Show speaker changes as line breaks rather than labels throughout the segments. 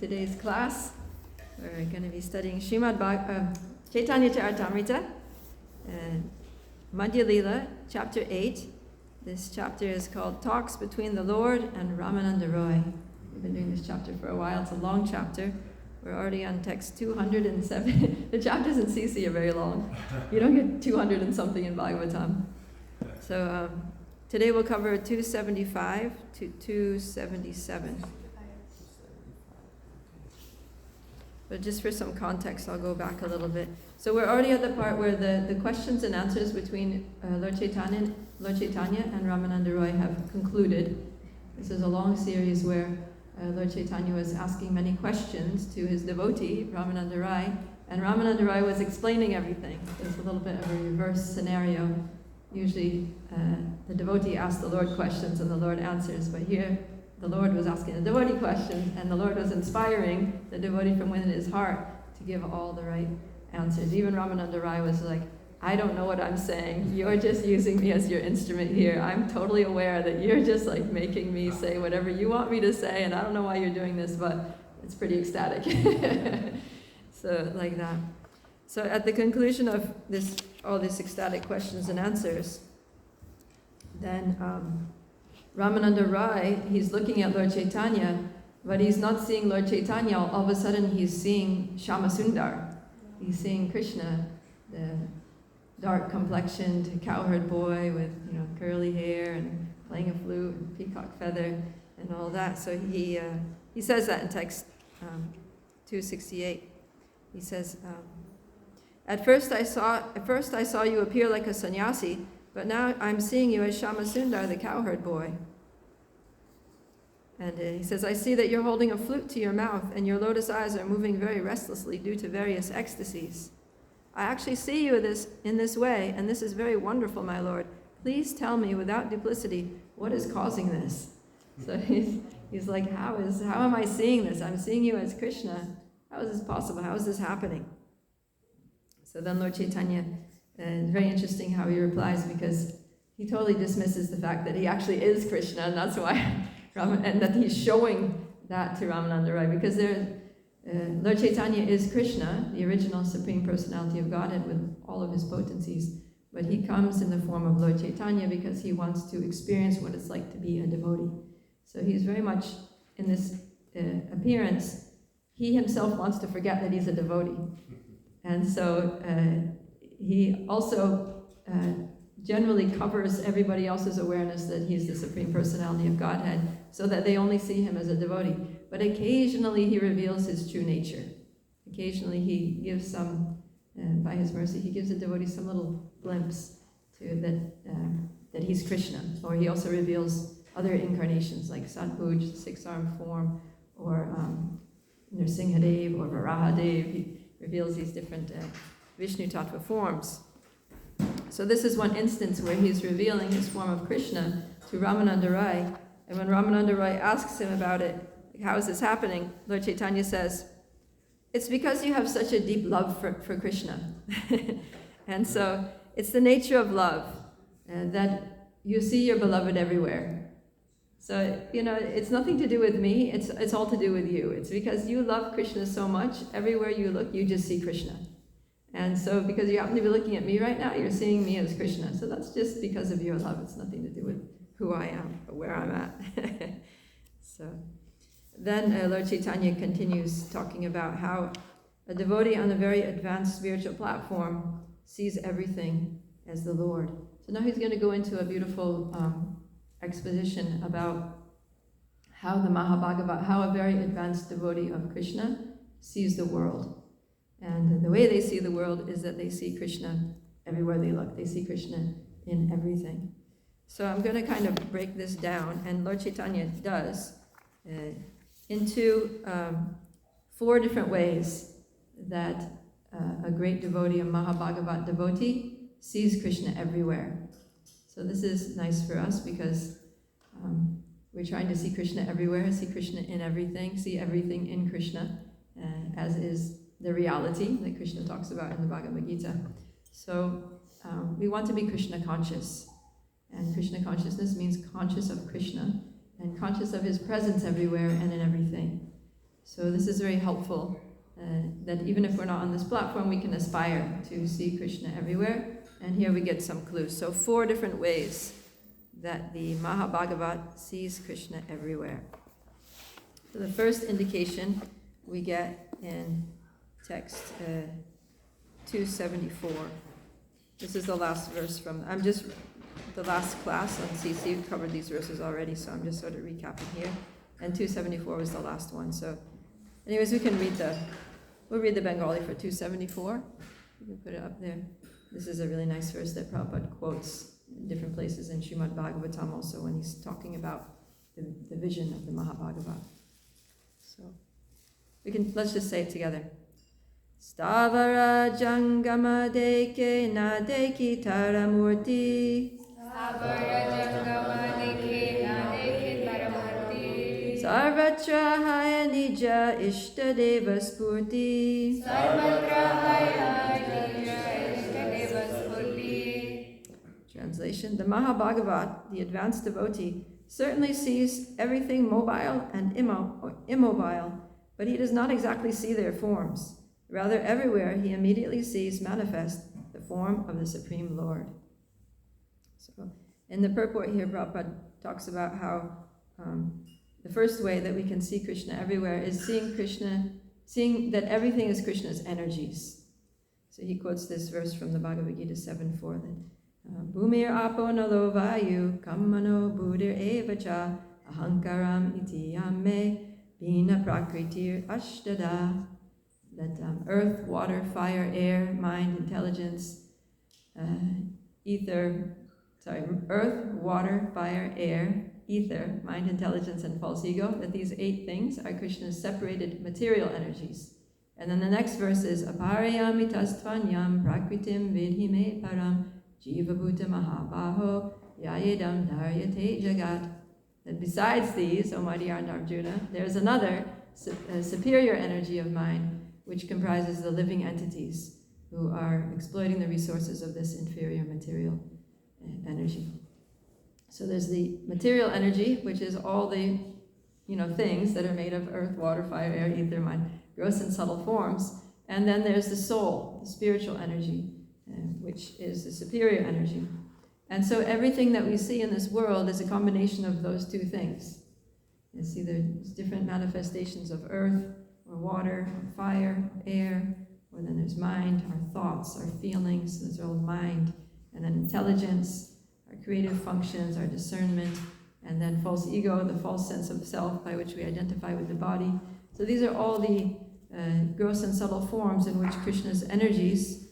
today's class. We're going to be studying Caitanya Caritamrta, Madhya lila, chapter 8. This chapter is called Talks Between the Lord and Ramananda Roy. We've been doing this chapter for a while. It's a long chapter. We're already on text 207. The chapters in CC are very long. You don't get 200 and something in Bhagavatam. So today we'll cover 275 to 277. But just for some context, I'll go back a little bit. So we're already at the part where the questions and answers between Lord Chaitanya and Ramananda Roy have concluded. This is a long series where Lord Chaitanya was asking many questions to his devotee, Ramananda Roy, and Ramananda Roy was explaining everything. There's a little bit of a reverse scenario. Usually the devotee asks the Lord questions and the Lord answers, but here the Lord was asking the devotee questions and the Lord was inspiring the devotee from within his heart to give all the right answers. Even Ramananda Roy was like, I don't know what I'm saying. You're just using me as your instrument here. I'm totally aware that you're just like making me say whatever you want me to say, and I don't know why you're doing this, but it's pretty ecstatic. So like that. So at the conclusion of all these ecstatic questions and answers, then Ramananda Roy, he's looking at Lord Chaitanya, but he's not seeing Lord Chaitanya. All of a sudden he's seeing Shama Sundar. He's seeing Krishna, the dark complexioned cowherd boy with curly hair and playing a flute and peacock feather and all that. So he says that in text 268. He says, At first I saw you appear like a sannyasi, but now I'm seeing you as Shama Sundar, the cowherd boy. And he says, I see that you're holding a flute to your mouth and your lotus eyes are moving very restlessly due to various ecstasies. I actually see you in this way, and this is very wonderful, my Lord. Please tell me without duplicity, what is causing this? So he's like, how am I seeing this? I'm seeing you as Krishna. How is this possible? How is this happening? So then Lord Chaitanya, it's very interesting how he replies, because he totally dismisses the fact that he actually is Krishna, and that's why, and that he's showing that to Ramananda Roy, because Lord Chaitanya is Krishna, the original Supreme Personality of Godhead with all of his potencies, but he comes in the form of Lord Chaitanya because he wants to experience what it's like to be a devotee. So he's very much, in this appearance, he himself wants to forget that he's a devotee. And so he also generally covers everybody else's awareness that he's the Supreme Personality of Godhead so that they only see him as a devotee. But occasionally he reveals his true nature. Occasionally he gives by his mercy, he gives a devotee some little glimpse that he's Krishna. Or he also reveals other incarnations like Satbhuj, the six-armed form, or Nrsimhadev or Varahadev. He reveals these different Vishnu Tattva forms. So this is one instance where he's revealing his form of Krishna to Ramananda Roy. And when Ramananda Roy asks him about it, how is this happening? Lord Chaitanya says, it's because you have such a deep love for Krishna. And so it's the nature of love that you see your beloved everywhere. So, it's nothing to do with me, it's all to do with you. It's because you love Krishna so much, everywhere you look, you just see Krishna. And so because you happen to be looking at me right now, you're seeing me as Krishna. So that's just because of your love. It's nothing to do with who I am or where I'm at. So then Lord Chaitanya continues talking about how a devotee on a very advanced spiritual platform sees everything as the Lord. So now he's going to go into a beautiful exposition about how the Mahabhagavat, how a very advanced devotee of Krishna sees the world. And the way they see the world is that they see Krishna everywhere they look. They see Krishna in everything. So I'm going to kind of break this down, and Lord Chaitanya does, into 4 different ways that a great devotee, a Mahabhagavat devotee, sees Krishna everywhere. So this is nice for us because we're trying to see Krishna everywhere, see Krishna in everything, see everything in Krishna, as is the reality that Krishna talks about in the Bhagavad Gita. So we want to be Krishna conscious. And Krishna consciousness means conscious of Krishna and conscious of his presence everywhere and in everything. So this is very helpful, that even if we're not on this platform, we can aspire to see Krishna everywhere. And here we get some clues. So 4 different ways that the Mahabhagavat sees Krishna everywhere. So the first indication we get in text 274. This is the last verse from, the last class on CC covered these verses already, so I'm just sort of recapping here. And 274 was the last one. So anyways, we'll read the Bengali for 274. You can put it up there. This is a really nice verse that Prabhupada quotes in different places in Srimad Bhagavatam also when he's talking about the vision of the Mahabhagavat. So let's just say it together. Stavara jangama deke na deki taramurti.
Stavara jangama deke na deki taramurti.
Sarvatra haya nija ishtadeva spurti.
Sarvatra haya nija ishtadeva spurti.
Translation: the Mahabhagavat, the advanced devotee, certainly sees everything mobile and immobile, but he does not exactly see their forms. Rather, everywhere he immediately sees manifest the form of the Supreme Lord. So, in the purport here, Prabhupada talks about how the first way that we can see Krishna everywhere is seeing that everything is Krishna's energies. So he quotes this verse from the Bhagavad Gita 7:4 that Bhumir apo nalo vayu kammano buddhir evacha ahankaram iti yamme bina prakritir ashtada. That earth, water, fire, air, mind, intelligence, earth, water, fire, air, ether, mind, intelligence, and false ego, that these 8 things are Krishna's separated material energies. And then the next verse is Aparayami tastvanyam prakritim vidhime param jiva bhuta mahabaho yayedam daryate jagat. That besides these, O mighty Arjuna, there's another superior energy of mind which comprises the living entities who are exploiting the resources of this inferior material energy. So there's the material energy, which is all the things that are made of earth, water, fire, air, ether, mind, gross and subtle forms. And then there's the soul, the spiritual energy, which is the superior energy. And so everything that we see in this world is a combination of those 2 things. You see there's different manifestations of earth, or water, or fire, or air, or then there's mind, our thoughts, our feelings, those are all mind, and then intelligence, our creative functions, our discernment, and then false ego, the false sense of self by which we identify with the body. So these are all the gross and subtle forms in which Krishna's energies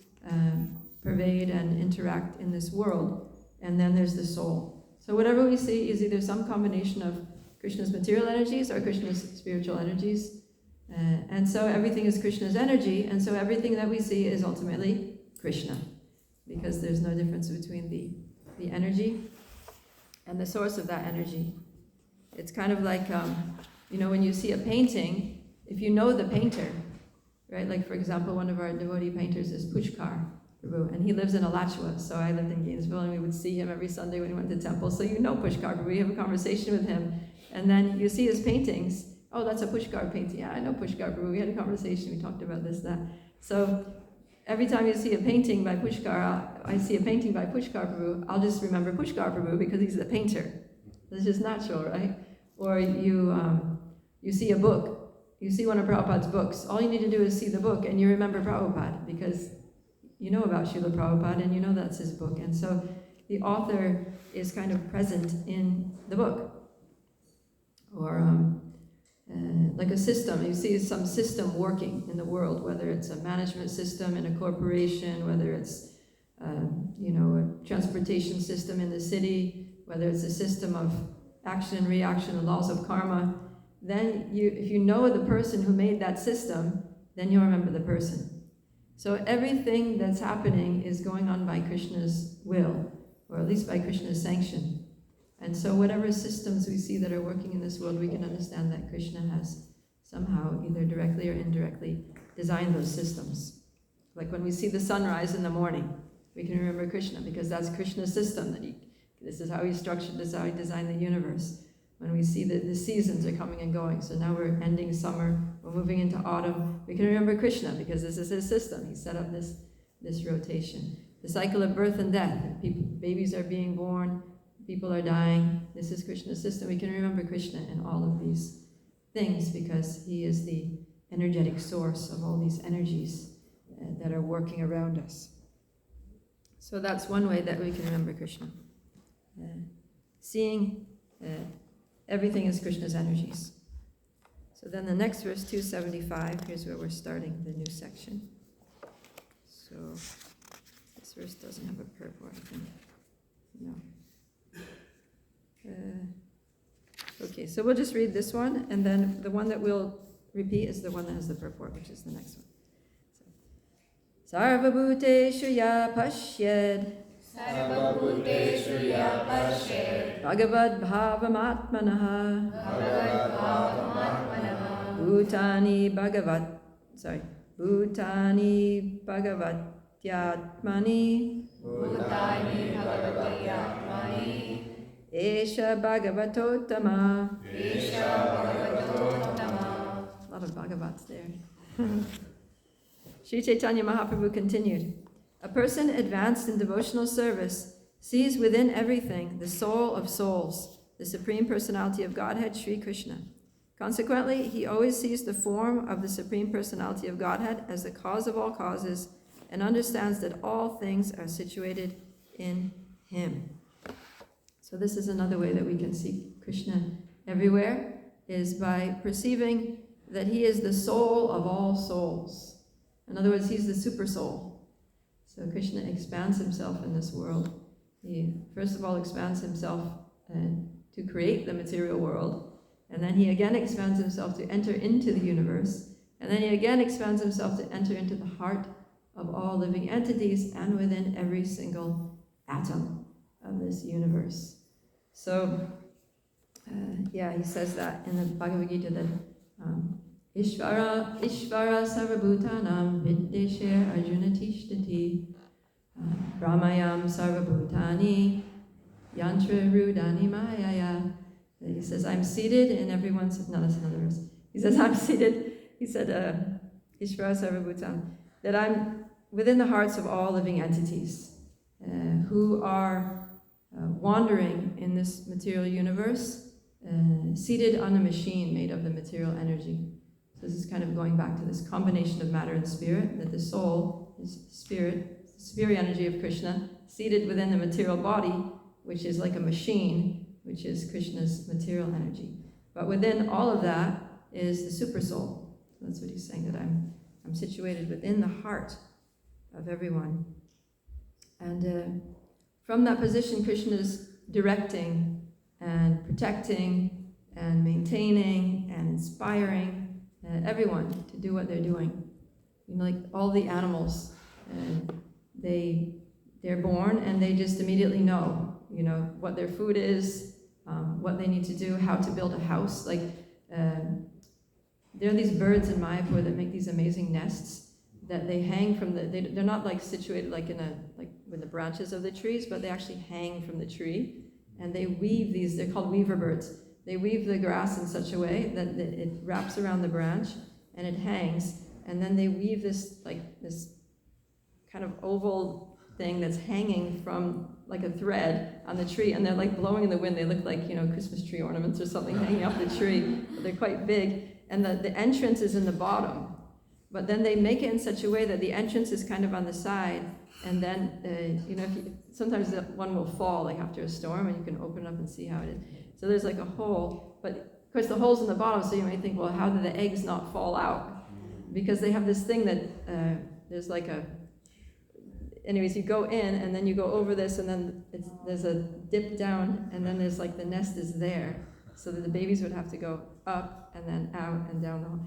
pervade and interact in this world. And then there's the soul. So whatever we see is either some combination of Krishna's material energies or Krishna's spiritual energies. And so everything is Krishna's energy, and so everything that we see is ultimately Krishna, because there's no difference between the energy and the source of that energy. It's kind of like, when you see a painting, if you know the painter, right? Like, for example, one of our devotee painters is Pushkar Prabhu, and he lives in Alachua, so I lived in Gainesville, and we would see him every Sunday when we went to temple, so you know Pushkar Prabhu, you have a conversation with him, and then you see his paintings. Oh, that's a Pushkar painting. Yeah, I know Pushkar Prabhu. We had a conversation. We talked about this, that. So every time you see a painting by Pushkar, I see a painting by Pushkar Prabhu, I'll just remember Pushkar Prabhu because he's the painter. It's just natural, right? Or you see a book. You see one of Prabhupada's books. All you need to do is see the book and you remember Prabhupada because you know about Srila Prabhupada and you know that's his book. And so the author is kind of present in the book. Or like a system, you see some system working in the world, whether it's a management system in a corporation, whether it's a transportation system in the city, whether it's a system of action and reaction, the laws of karma, then if you know the person who made that system, then you'll remember the person. So everything that's happening is going on by Krishna's will, or at least by Krishna's sanction. And so whatever systems we see that are working in this world, we can understand that Krishna has somehow, either directly or indirectly, designed those systems. Like when we see the sunrise in the morning, we can remember Krishna because that's Krishna's system. This is how he structured, this is how he designed the universe. When we see that the seasons are coming and going, so now we're ending summer, we're we're moving into autumn, we can remember Krishna because this is his system. He set up this rotation. The cycle of birth and death. Babies are being born, people are dying. This is Krishna's system. We can remember Krishna in all of these things because he is the energetic source of all these energies that are working around us. So that's one way that we can remember Krishna. Seeing everything as Krishna's energies. So then the next verse, 275, here's where we're starting the new section. So this verse doesn't have a purport, I think. No. Okay, so we'll just read this one, and then the one that we'll repeat is the one that has the purport, which is the next one. Sarva bhuteshu ya pashyed
Sarvabhuteshu ya pashyed
Bhagavad bhavamatmanaha
Bhagavad bhavamatmanaha
Bhutani bhagavatyatmani
Bhutani bhagavatyatmani
Esha bhagavatottama.
Esha bhagavatottama.
A lot of bhagavats there. Sri Caitanya Mahaprabhu continued, a person advanced in devotional service sees within everything the soul of souls, the Supreme Personality of Godhead, Sri Krishna. Consequently, he always sees the form of the Supreme Personality of Godhead as the cause of all causes and understands that all things are situated in him. So this is another way that we can see Krishna everywhere, is by perceiving that he is the soul of all souls. In other words, he's the super soul. So Krishna expands himself in this world. He first of all expands himself to create the material world, and then he again expands himself to enter into the universe, and then he again expands himself to enter into the heart of all living entities and within every single atom of this universe. So, he says that in the Bhagavad Gita that Ishvara sarvabhutanam viddesher arjuna tishtati brahmayam sarvabhutani yantra rudani mayaya. He says, I'm seated in everyone's... No, that's another verse. He says, I'm seated, he said, Ishvara sarvabhutanam, that I'm within the hearts of all living entities who are wandering in this material universe, seated on a machine made of the material energy. So this is kind of going back to this combination of matter and spirit, that the soul is spirit, the spirit energy of Krishna, seated within the material body, which is like a machine, which is Krishna's material energy. But within all of that is the super soul. So that's what he's saying, that I'm situated within the heart of everyone. And from that position, Krishna is directing and protecting and maintaining and inspiring everyone to do what they're doing. You know, like all the animals, they're born and they just immediately know, what their food is, what they need to do, how to build a house. Like there are these birds in Mayapur that make these amazing nests that they hang from they're not like situated like with the branches of the trees, but they actually hang from the tree, and they weave these, they're called weaver birds. They weave the grass in such a way that it wraps around the branch and it hangs, and then they weave this kind of oval thing that's hanging from like a thread on the tree, and they're like blowing in the wind. They look like, Christmas tree ornaments or something hanging off the tree, but they're quite big, and the entrance is in the bottom. But then they make it in such a way that the entrance is kind of on the side, and then, sometimes one will fall, like after a storm, and you can open it up and see how it is. So there's like a hole, but of course the hole's in the bottom, so you might think, well, how do the eggs not fall out? Because they have this thing that there's like anyways, you go in, and then you go over this, and then there's a dip down, and then there's like the nest is there, so that the babies would have to go up, and then out, and down the hole.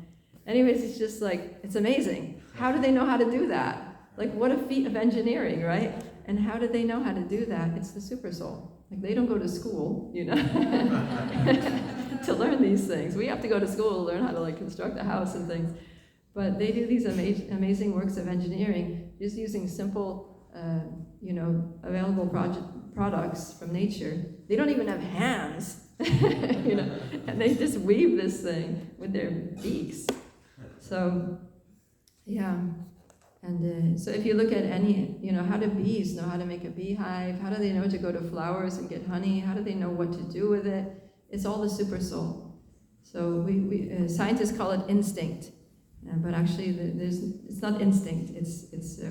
Anyways, it's just like, it's amazing. How do they know how to do that? Like, what a feat of engineering, right? And how did they know how to do that? It's the super soul. Like, they don't go to school, to learn these things. We have to go to school to learn how to construct a house and things. But they do these amazing works of engineering just using simple, available products from nature. They don't even have hands, and they just weave this thing with their beaks. So, yeah. And so if you look at any, how do bees know how to make a beehive? How do they know to go to flowers and get honey? How do they know what to do with it? It's all the super soul. So scientists call it instinct, but actually it's not instinct.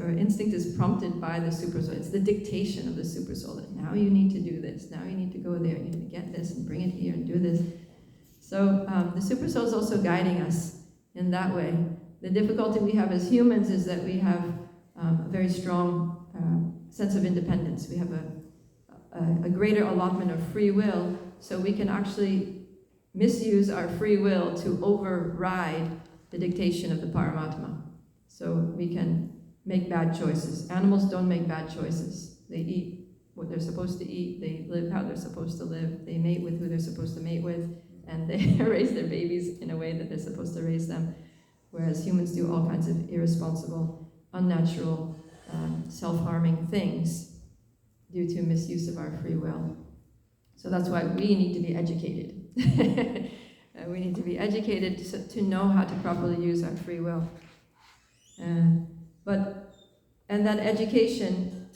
Or instinct is prompted by the super soul. It's the dictation of the super soul that now you need to do this. Now you need to go there. You need to get this and bring it here and do this. So the super soul is also guiding us in that way. The difficulty we have as humans is that we have a very strong sense of independence. We have a greater allotment of free will, so we can actually misuse our free will to override the dictation of the Paramatma. So we can make bad choices. Animals don't make bad choices. They eat what they're supposed to eat, they live how they're supposed to live, they mate with who they're supposed to mate with, and they raise their babies in a way that they're supposed to raise them. Whereas humans do all kinds of irresponsible, unnatural, self-harming things due to misuse of our free will. So that's why we need to be educated. We need to be educated to know how to properly use our free will. And that education,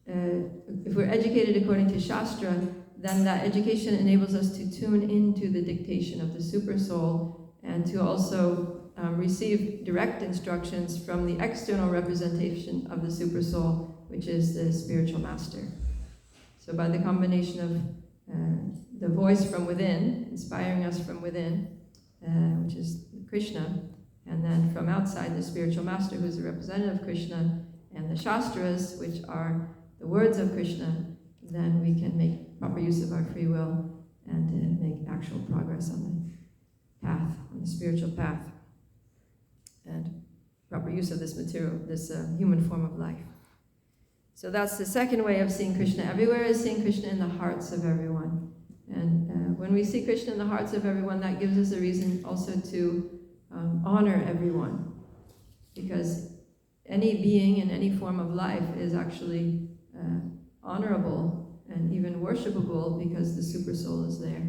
if we're educated according to Shastra, then that education enables us to tune into the dictation of the super soul and to also receive direct instructions from the external representation of the super soul, which is the spiritual master. So by the combination of the voice from within, inspiring us from within, which is Krishna, and then from outside the spiritual master, who is a representative of Krishna, and the Shastras, which are the words of Krishna, then we can make proper use of our free will and make actual progress on the path, on the spiritual path, and proper use of this material, this human form of life. So that's the second way of seeing Krishna everywhere, is seeing Krishna in the hearts of everyone. And when we see Krishna in the hearts of everyone, that gives us a reason also to honor everyone. Because any being in any form of life is actually honorable and even worshipable because the super soul is there.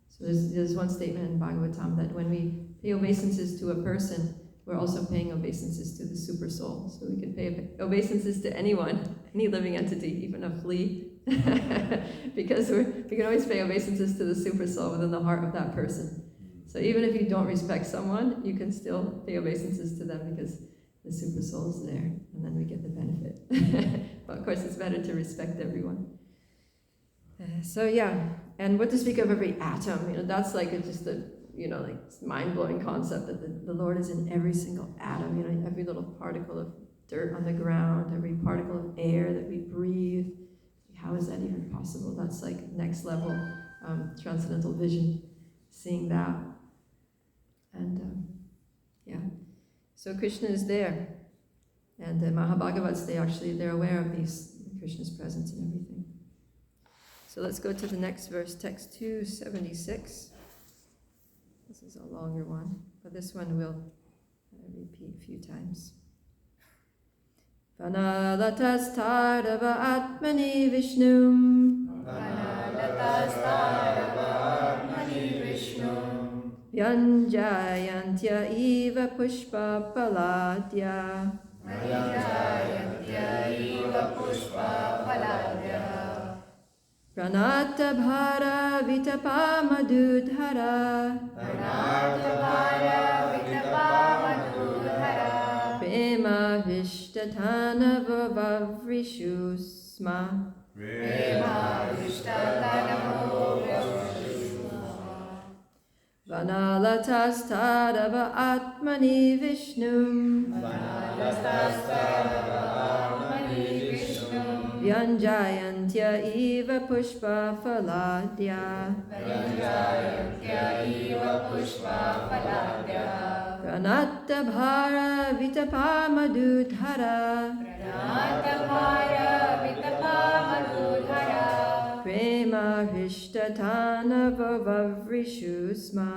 So there's one statement in Bhagavatam that when we pay obeisances to a person, we're also paying obeisances to the super soul. So we can pay obeisances to anyone, any living entity, even a flea, because we can always pay obeisances to the super soul within the heart of that person. So even if you don't respect someone, you can still pay obeisances to them because the super soul is there, and then we get the benefit. But of course, it's better to respect everyone. So yeah, and what to speak of every atom? That's like just a like mind-blowing concept that the Lord is in every single atom. Every little particle of dirt on the ground, every particle of air that we breathe. How is that even possible? That's like next level transcendental vision, seeing that. And yeah, so Krishna is there, and the Mahabhagavats, they're aware of Krishna's presence and everything. So let's go to the next verse, text 276. This is a longer one, but this one we'll repeat a few times. Vanalatastarava atmani vishnum Vyanjayantya iva pushpa paladya Pranata bhara vitapa madhudhara Prema vishtatana vavrishu sma Vanalatastarava atmani vishnum Vyanjayantya iva pushpa faladya Pranata bhara vitapa madhudhara Prema hishtatana vavrishu sma.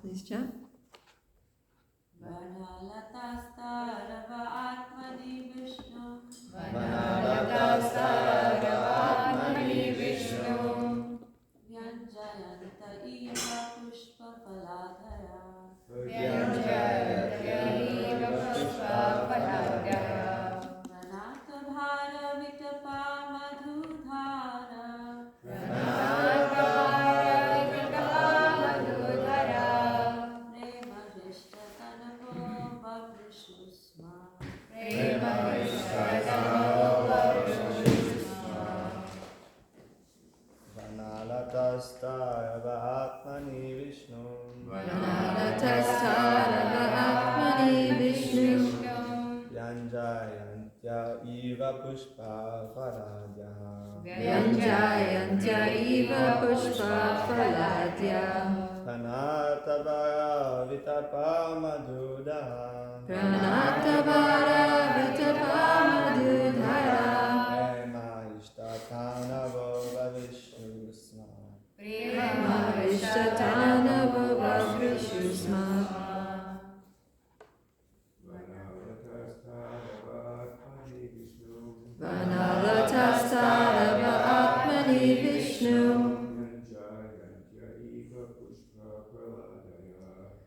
Please chant.
Vanalatastarava atmani Vishnu Vyanjayanta
Vyanjayantya iva pushpa faradya.
Vyanjayantya iva pushpa faladya.
Panatabaya vitapa madhuda.
Pranatabara vitapa madhudhara.
Prema ishtatana vova vishnu sma.
Prema vishtatana vova vishnu sma. Vanalatastarava atmani Vishnu.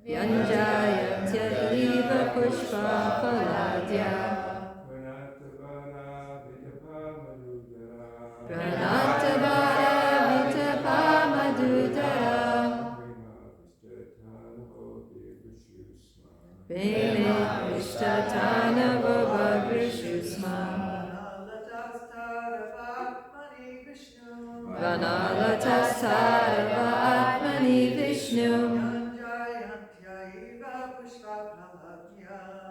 Vyanjayantya iva pushpa faladya. Pranatabara vitapa madhudara. Prema vishtatana vova vishnu sma. Vanalatasarva atmani Vishnu.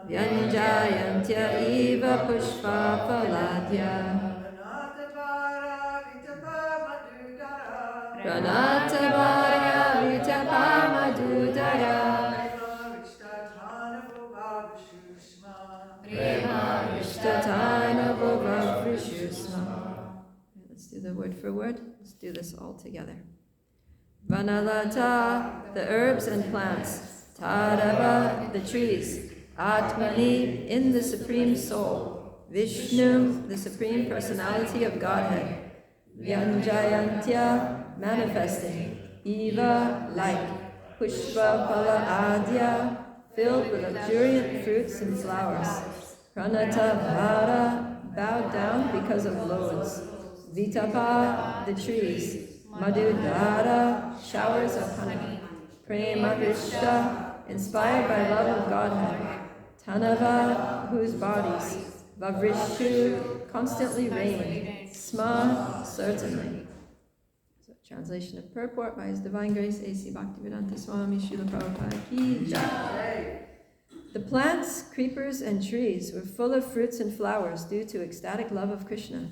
Vyanjayantya iva pushpa faladya. Pranatabara vitapa madhudara. Prema vishtatana vova vishnu sma. Let's do the word for word. Let's do this all together. Vanalata, the herbs and plants. Tadava, the trees. Atmani, in the Supreme Soul. Vishnu, the Supreme Personality of Godhead. Vyanjayantya, manifesting. Eva, like. Pushpa phala adya, filled with luxuriant fruits and flowers. Pranatavara, bowed down because of loads. Vitapa, the trees. Madhudara, showers of honey. Prema Vishta, inspired by love of Godhead. Tanava, whose bodies. Vavrishu, constantly rain. Sma, certainly. So, translation of purport by His Divine Grace A.C. Bhaktivedanta Swami Srila Prabhupada Ki Jai. The plants, creepers, and trees were full of fruits and flowers due to ecstatic love of Krishna.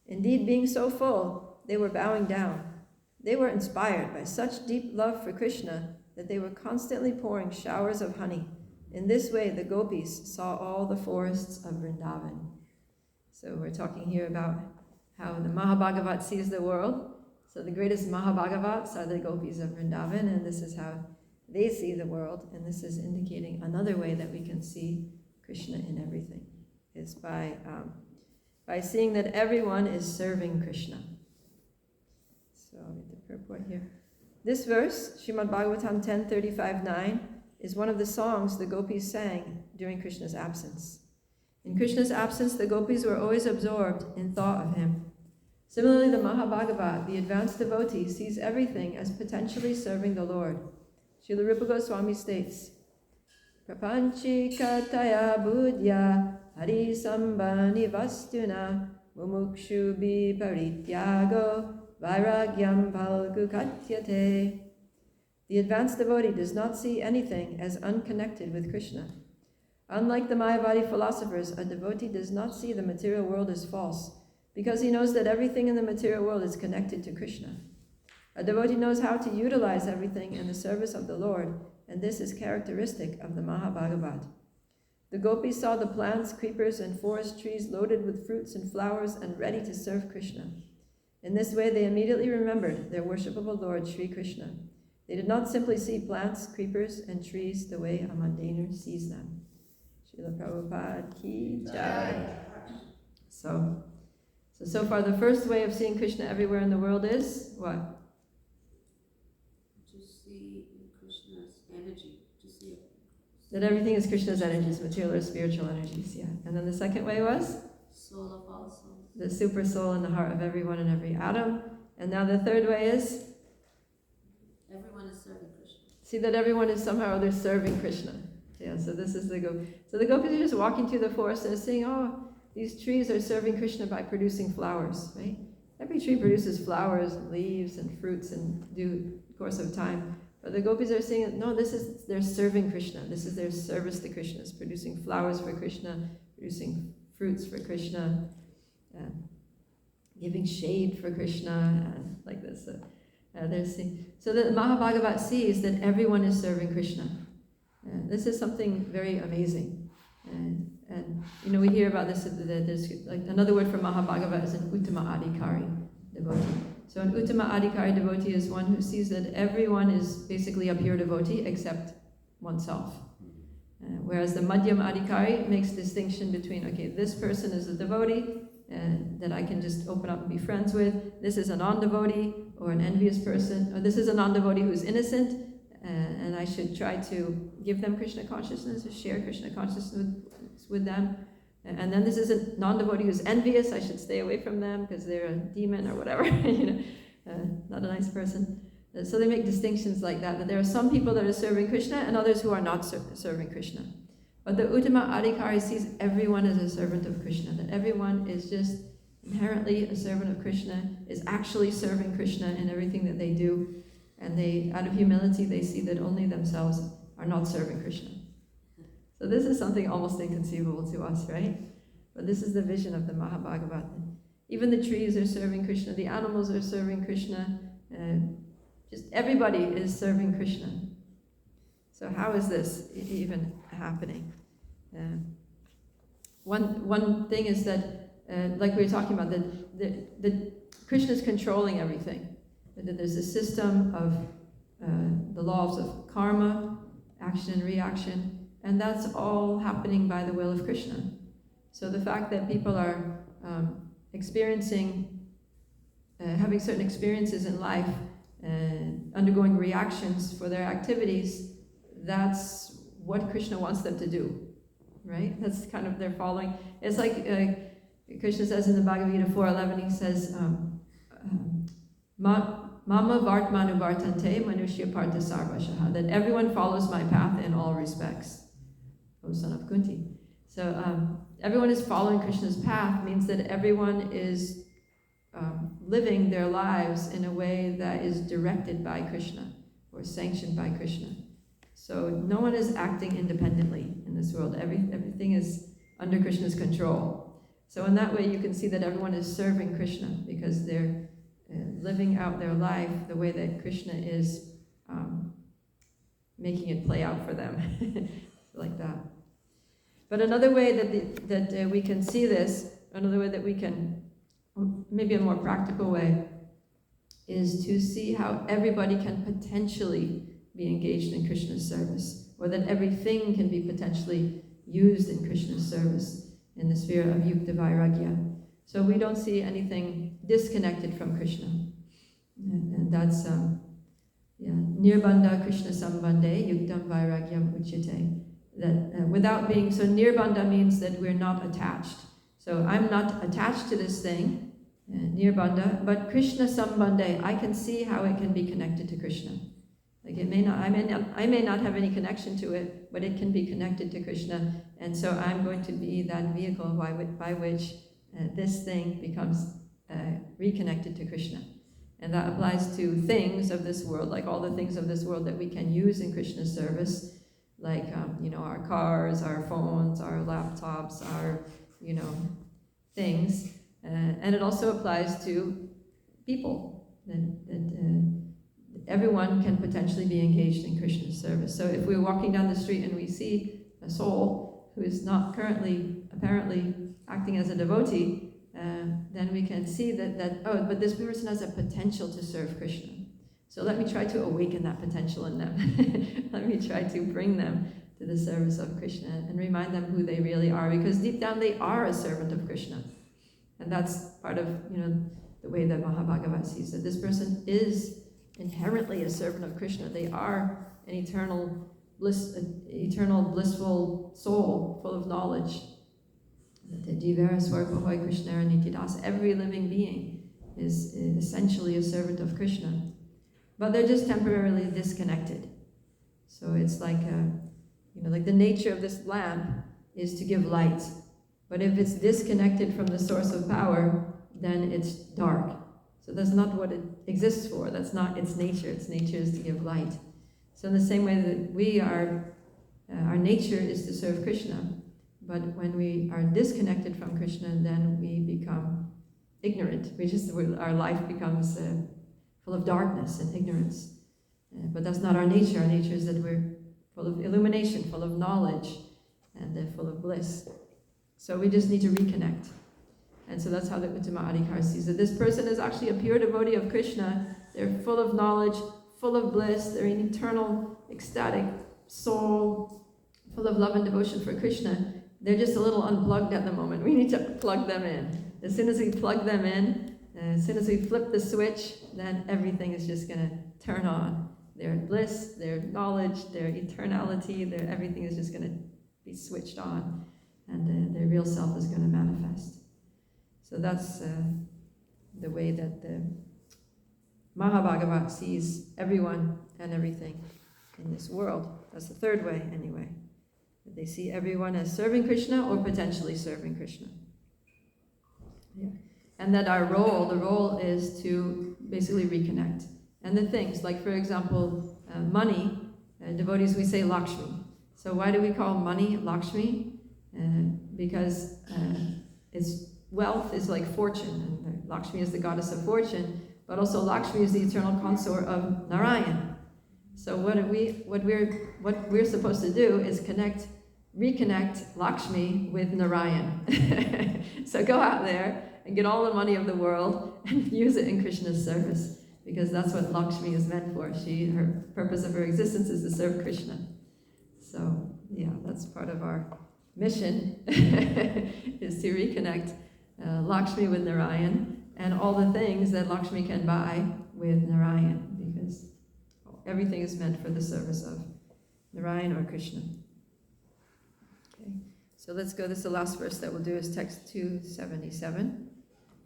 Indeed, being so full, they were bowing down. They were inspired by such deep love for Krishna that they were constantly pouring showers of honey. In this way, the gopis saw all the forests of Vrindavan. So we're talking here about how the Mahabhagavat sees the world. So the greatest Mahabhagavats are the gopis of Vrindavan, and this is how they see the world. And this is indicating another way that we can see Krishna in everything, is by seeing that everyone is serving Krishna. So I'll read the purport here. This verse, Srimad Bhagavatam 10:35-9, is one of the songs the gopis sang during Krishna's absence. In Krishna's absence, the gopis were always absorbed in thought of him. Similarly, the Mahabhagavat, the advanced devotee, sees everything as potentially serving the Lord. Srila Rupa Goswami states, Prapanchikataya buddhya hari sambhani vastuna mumukshu bi parityago vairagyam palgu katyate. The advanced devotee does not see anything as unconnected with Krishna. Unlike the Mayavadi philosophers, a devotee does not see the material world as false, because he knows that everything in the material world is connected to Krishna. A devotee knows how to utilize everything in the service of the Lord, and this is characteristic of the Mahabhagavat. The gopis saw the plants, creepers, and forest trees loaded with fruits and flowers and ready to serve Krishna. In this way, they immediately remembered their worshipable Lord, Sri Krishna. They did not simply see plants, creepers, and trees the way a mundaner sees them. Srila Prabhupada Ki Jai. So far, the first way of seeing Krishna everywhere in the world is what?
To see Krishna's energy, to see it.
That everything is Krishna's energies, material or spiritual energies, yeah. And then the second way was?
Soul of all souls.
The super soul in the heart of everyone and every atom. And now the third way is?
Everyone is serving Krishna.
See that everyone is somehow or other serving Krishna. Yeah, so this is the gopis. So the gopis are just walking through the forest and saying, oh, these trees are serving Krishna by producing flowers, right? Every tree produces flowers and leaves and fruits in due course of time. But the gopis are saying, no, they're serving Krishna. This is their service to Krishna. It's producing flowers for Krishna, producing fruits for Krishna, giving shade for Krishna, like this. So the Mahabhagavat sees that everyone is serving Krishna. This is something very amazing. And we hear about this, that there's like another word for Mahabhagavat is an Uttama Adhikari devotee. So an Uttama Adhikari devotee is one who sees that everyone is basically a pure devotee except oneself. Whereas the Madhyam Adhikari makes distinction between, okay, this person is a devotee that I can just open up and be friends with. This is a non-devotee or an envious person. Or this is a non-devotee who's innocent, and I should try to give them Krishna consciousness or share Krishna consciousness with them. And then this is a non-devotee who's envious. I should stay away from them because they're a demon or whatever, not a nice person. So they make distinctions like that there are some people that are serving Krishna and others who are not serving Krishna. But the Uttama Adhikari sees everyone as a servant of Krishna, that everyone is just inherently a servant of Krishna, is actually serving Krishna in everything that they do. And they, out of humility, they see that only themselves are not serving Krishna. So this is something almost inconceivable to us, right? But this is the vision of the Mahabhagavat. Even the trees are serving Krishna, the animals are serving Krishna, just everybody is serving Krishna. So how is this even happening? One thing is that, like we were talking about, that Krishna is controlling everything. That there's a system of the laws of karma, action and reaction, and that's all happening by the will of Krishna. So the fact that people are experiencing, having certain experiences in life, undergoing reactions for their activities, that's what Krishna wants them to do, right? That's kind of their following. It's like Krishna says in the Bhagavad Gita 4:11, he says, Mama Vartmanu Vartante Manushya Partha Sarvashaha, that everyone follows my path in all respects, O son of Kunti. So everyone is following Krishna's path means that everyone is living their lives in a way that is directed by Krishna or sanctioned by Krishna. So no one is acting independently in this world. Everything is under Krishna's control. So in that way you can see that everyone is serving Krishna because they're living out their life the way that Krishna is making it play out for them, like that. But another way that we can see this, another way that we can, maybe a more practical way, is to see how everybody can potentially be engaged in Krishna's service, or that everything can be potentially used in Krishna's service in the sphere of yukta vairagya. So we don't see anything disconnected from Krishna. And that's, nirbandha Krishna sambandhe yuktam vairagyam uchyate. That without being, so nirbandha means that we're not attached. So I'm not attached to this thing, nirbandha, but Krishna sambandhe, I can see how it can be connected to Krishna. Like it may not, I may not have any connection to it, but it can be connected to Krishna, and so I'm going to be that vehicle by which this thing becomes reconnected to Krishna. And that applies to things of this world, like all the things of this world that we can use in Krishna's service, like our cars, our phones, our laptops, our things, and it also applies to people. That everyone can potentially be engaged in Krishna's service. So if we're walking down the street and we see a soul who is not currently apparently acting as a devotee, then we can see but this person has a potential to serve Krishna. So let me try to awaken that potential in them. Let me try to bring them to the service of Krishna and remind them who they really are, because deep down they are a servant of Krishna. And that's part of the way that Mahabhagavat sees that this person is inherently a servant of Krishna. They are an eternal blissful soul full of knowledge. Every living being is essentially a servant of Krishna. But they're just temporarily disconnected. So it's like, like the nature of this lamp is to give light. But if it's disconnected from the source of power, then it's dark. So that's not what it exists for. That's not its nature. Its nature is to give light. So in the same way that we are, our nature is to serve Krishna, But when we are disconnected from Krishna, then we become ignorant. Our life becomes full of darkness and ignorance. But that's not our nature. Our nature is that we're full of illumination, full of knowledge, and full of bliss. So we just need to reconnect. And so that's how the Uttama Adhikar sees it. This person is actually a pure devotee of Krishna. They're full of knowledge, full of bliss. They're an eternal, ecstatic soul, full of love and devotion for Krishna. They're just a little unplugged at the moment. We need to plug them in. As soon as we plug them in, as soon as we flip the switch, then everything is just going to turn on. Their bliss, their knowledge, their eternality, everything is just going to be switched on. And their real self is going to manifest. So that's the way that the Mahabhagavat sees everyone and everything in this world. That's the third way, anyway. They see everyone as serving Krishna or potentially serving Krishna. Yeah. And that our role, the role is to basically reconnect. And the things, like for example, money, devotees, we say Lakshmi. So why do we call money Lakshmi? Because wealth is like fortune, and Lakshmi is the goddess of fortune, but also Lakshmi is the eternal consort of Narayan. So what we're supposed to do is reconnect Lakshmi with Narayan. So go out there and get all the money of the world and use it in Krishna's service, because that's what Lakshmi is meant for. Her purpose of her existence is to serve Krishna. So yeah, that's part of our mission is to reconnect Lakshmi with Narayan and all the things that Lakshmi can buy with Narayan, because everything is meant for the service of Narayan or Krishna. Okay, so let's go. This is the last verse that we'll do, is text 277,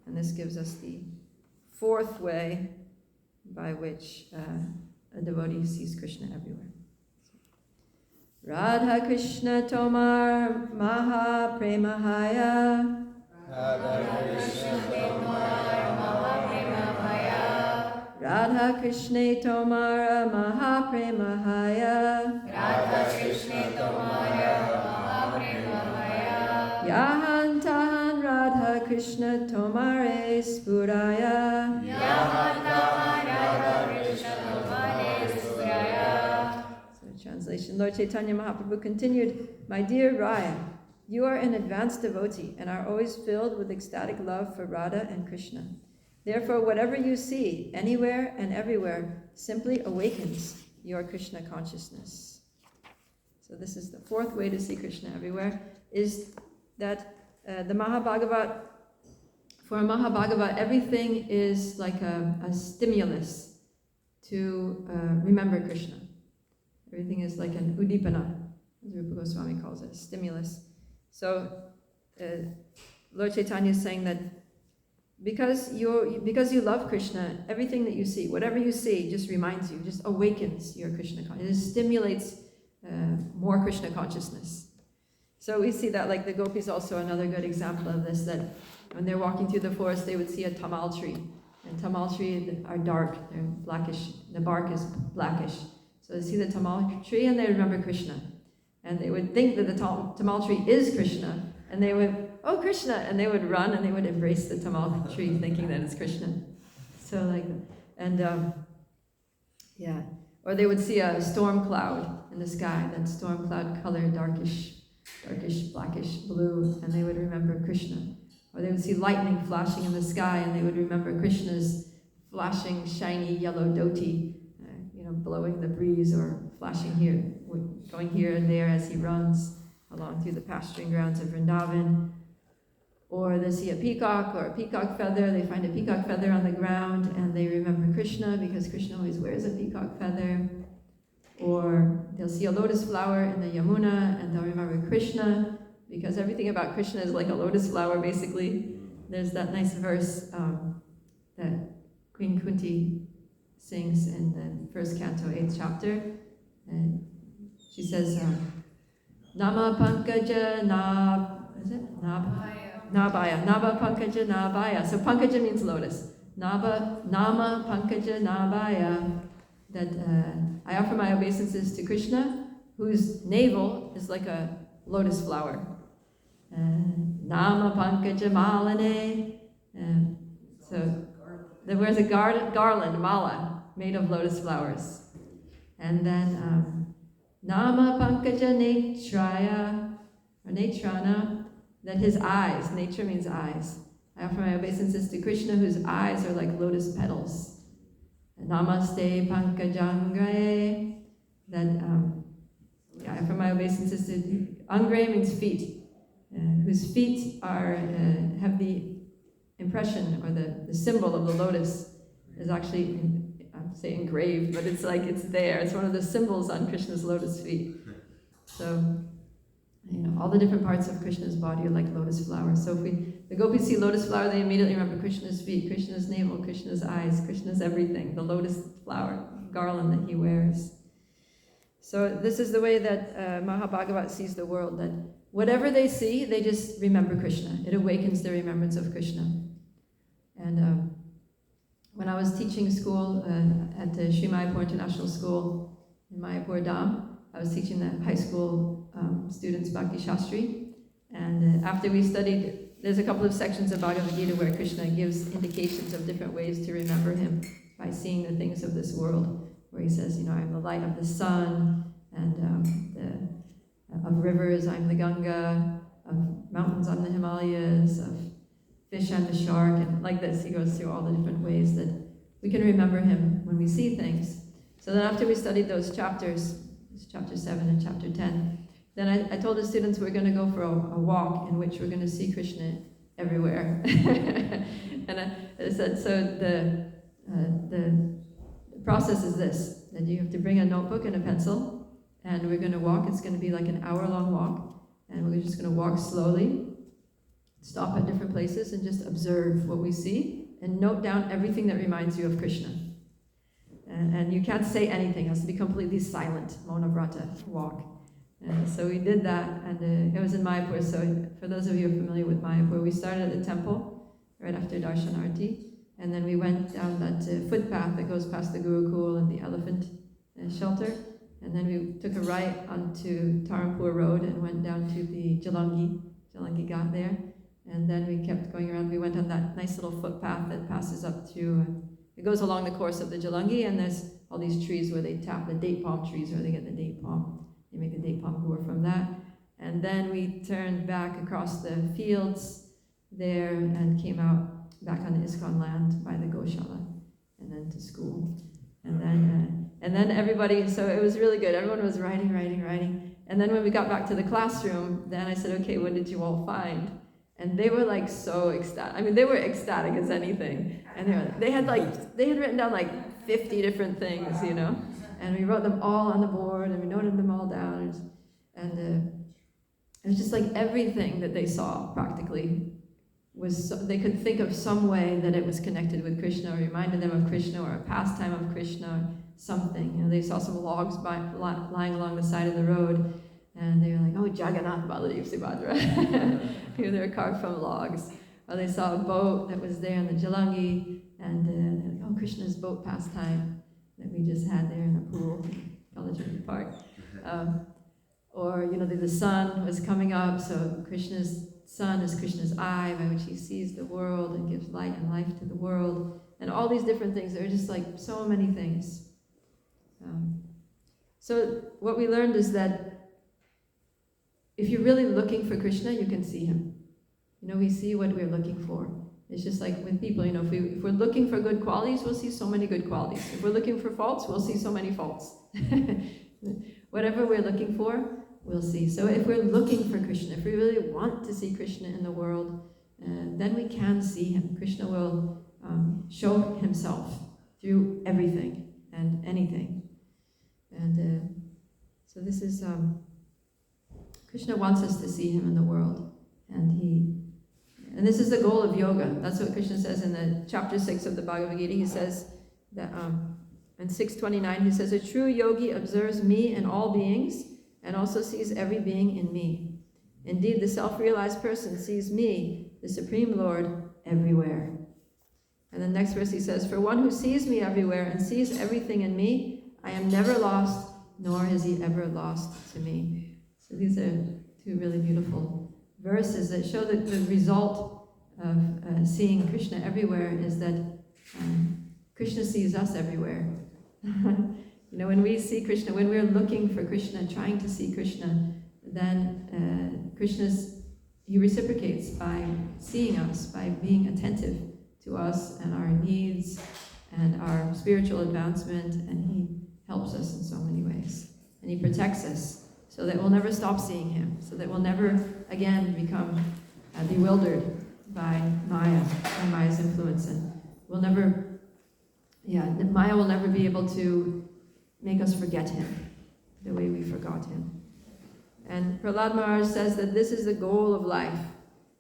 and this gives us the fourth way by which a devotee sees Krishna everywhere. Radha Krishna Tomar Maha Premahaya.
Radha Krishna Tomar Maha Premahaya.
Radha Krishna Tomar Maha Premahaya.
Radha Krishna Tomar Maha Premahaya.
Yahan Tahan Radha Krishna Tomare Spuraya.
Yahan Tahan Radha Krishna Tomare Spuraya.
Translation. Lord Chaitanya Mahaprabhu continued, "My dear Raya, you are an advanced devotee and are always filled with ecstatic love for Radha and Krishna. Therefore, whatever you see, anywhere and everywhere, simply awakens your Krishna consciousness." So this is the fourth way to see Krishna everywhere, is that the Mahabhagavat, for a Mahabhagavat, everything is like a stimulus to remember Krishna. Everything is like an udipana, as Rupa Goswami calls it, a stimulus. So Lord Chaitanya is saying that because you love Krishna, everything that you see, whatever you see, just reminds you, just awakens your Krishna consciousness. It stimulates more Krishna consciousness. So we see that, like the gopis, also another good example of this, that when they're walking through the forest, they would see a tamal tree. And tamal trees are dark, they're blackish, the bark is blackish. So they see the tamal tree and they remember Krishna. And they would think that the tamal tree is Krishna. And they would, "Oh, Krishna!" And they would run and they would embrace the tamal tree thinking that it's Krishna. So like, and yeah. Or they would see a storm cloud in the sky, that storm cloud color, darkish, blackish blue, and they would remember Krishna. Or they would see lightning flashing in the sky and they would remember Krishna's flashing, shiny yellow dhoti, blowing the breeze, or flashing here, going here and there as he runs along through the pasturing grounds of Vrindavan. Or they see a peacock or a peacock feather, they find a peacock feather on the ground and they remember Krishna because Krishna always wears a peacock feather. Or they'll see a lotus flower in the Yamuna and they'll remember Krishna because everything about Krishna is like a lotus flower, basically. There's that nice verse that Queen Kunti sings in the first canto, 8th chapter, and she says, "Nama Pankaja Nabaya, Naba Pankaja Nabaya." So Pankaja means lotus. Nama Pankaja Nabaya. That I offer my obeisances to Krishna, whose navel is like a lotus flower. Nama Pankaja Malane. So that wears a garland, mala, made of lotus flowers. And then Nama Pankaja Netraya, or Netrana, that his eyes, nature means eyes. I offer my obeisances to Krishna, whose eyes are like lotus petals. Namaste Pankajangre, that I offer my obeisances to Angre means feet, whose feet are have the impression or the symbol of the lotus is actually, I say engraved, but it's like it's there. It's one of the symbols on Krishna's lotus feet. So, all the different parts of Krishna's body are like lotus flowers. So if the gopis see lotus flower, they immediately remember Krishna's feet, Krishna's navel, Krishna's eyes, Krishna's everything, the lotus flower garland that he wears. So this is the way that Mahabhagavat sees the world, that whatever they see, they just remember Krishna. It awakens their remembrance of Krishna. And when I was teaching school at the Sri Mayapur International School in Mayapur Dham, I was teaching the high school students Bhakti Shastri. And after we studied, there's a couple of sections of Bhagavad Gita where Krishna gives indications of different ways to remember him by seeing the things of this world, where he says, I'm the light of the sun, and of rivers, I'm the Ganga, of mountains, I'm the Himalayas, of fish, I'm the shark, and like this, he goes through all the different ways that we can remember him when we see things. So then after we studied those chapters, chapter 7 and chapter 10, then I told the students we're going to go for a walk in which we're going to see Krishna everywhere. And I said, so the process is this, that you have to bring a notebook and a pencil, and we're going to walk. It's going to be like an hour-long walk, and we're just going to walk slowly, stop at different places, and just observe what we see, and note down everything that reminds you of Krishna. And you can't say anything, it has to be completely silent, Mona Vrata walk. And so we did that, and it was in Mayapur. So for those of you who are familiar with Mayapur, we started at the temple right after Darshanarti, and then we went down that footpath that goes past the Gurukul and the elephant shelter, and then we took a right onto Tarampur Road and went down to the Jalangi Ghat there, and then we kept going around. We went on that nice little footpath that passes up through, it goes along the course of the Jalangi, and there's all these trees where they tap, the date palm trees where they get the date palm. They make the date palm gur from that. And then we turned back across the fields there and came out back on the ISKCON land by the Goshala, and then to school. And then everybody, so it was really good. Everyone was writing. And then when we got back to the classroom, then I said, okay, what did you all find? And they were like so ecstatic. I mean, they were ecstatic as anything. And they had written down like 50 different things, And we wrote them all on the board, and we noted them all down. And it was just like everything that they saw practically they could think of some way that it was connected with Krishna, or reminded them of Krishna, or a pastime of Krishna, or something. They saw some logs lying along the side of the road, and they were like, oh, Jagannath Baladev Subhadra. They were carved from logs. Or they saw a boat that was there in the Jalangi, and they're like, oh, Krishna's boat pastime that we just had there in the pool, College Park. Or, the sun was coming up, so Krishna's sun is Krishna's eye by which he sees the world and gives light and life to the world. And all these different things. There are just like so many things. So what we learned is that if you're really looking for Krishna, you can see him. We see what we're looking for. It's just like with people, if we're looking for good qualities, we'll see so many good qualities. If we're looking for faults, we'll see so many faults. Whatever we're looking for, we'll see. So if we're looking for Krishna, if we really want to see Krishna in the world, then we can see him. Krishna will show himself through everything and anything. And so this is, Krishna wants us to see him in the world. And this is the goal of yoga. That's what Krishna says in the chapter 6 of the Bhagavad Gita. He says that in 6:29, he says, a true yogi observes me in all beings and also sees every being in me. Indeed, the self-realized person sees me, the Supreme Lord, everywhere. And the next verse he says, for one who sees me everywhere and sees everything in me, I am never lost, nor is he ever lost to me. So these are two really beautiful verses that show that the result of seeing Krishna everywhere is that Krishna sees us everywhere. When we see Krishna, when we're looking for Krishna, trying to see Krishna, then he reciprocates by seeing us, by being attentive to us and our needs and our spiritual advancement, and he helps us in so many ways. And he protects us so that we'll never stop seeing him, so that we'll never again become bewildered by Maya, by Maya's influence, and Maya will never be able to make us forget him the way we forgot him. And Prahlad Maharaj says that this is the goal of life.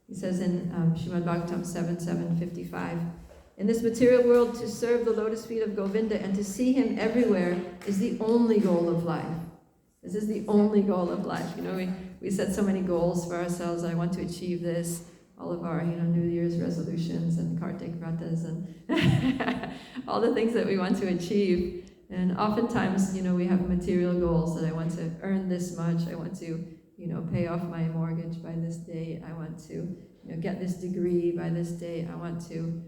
He says in Srimad Bhagavatam 7:755, in this material world, to serve the lotus feet of Govinda and to see him everywhere is the only goal of life. This is the only goal of life. We set so many goals for ourselves. I want to achieve this. All of our, New Year's resolutions and Kartik Vratas and all the things that we want to achieve. And oftentimes, we have material goals that I want to earn this much. I want to, pay off my mortgage by this date. I want to, get this degree by this date. I want to,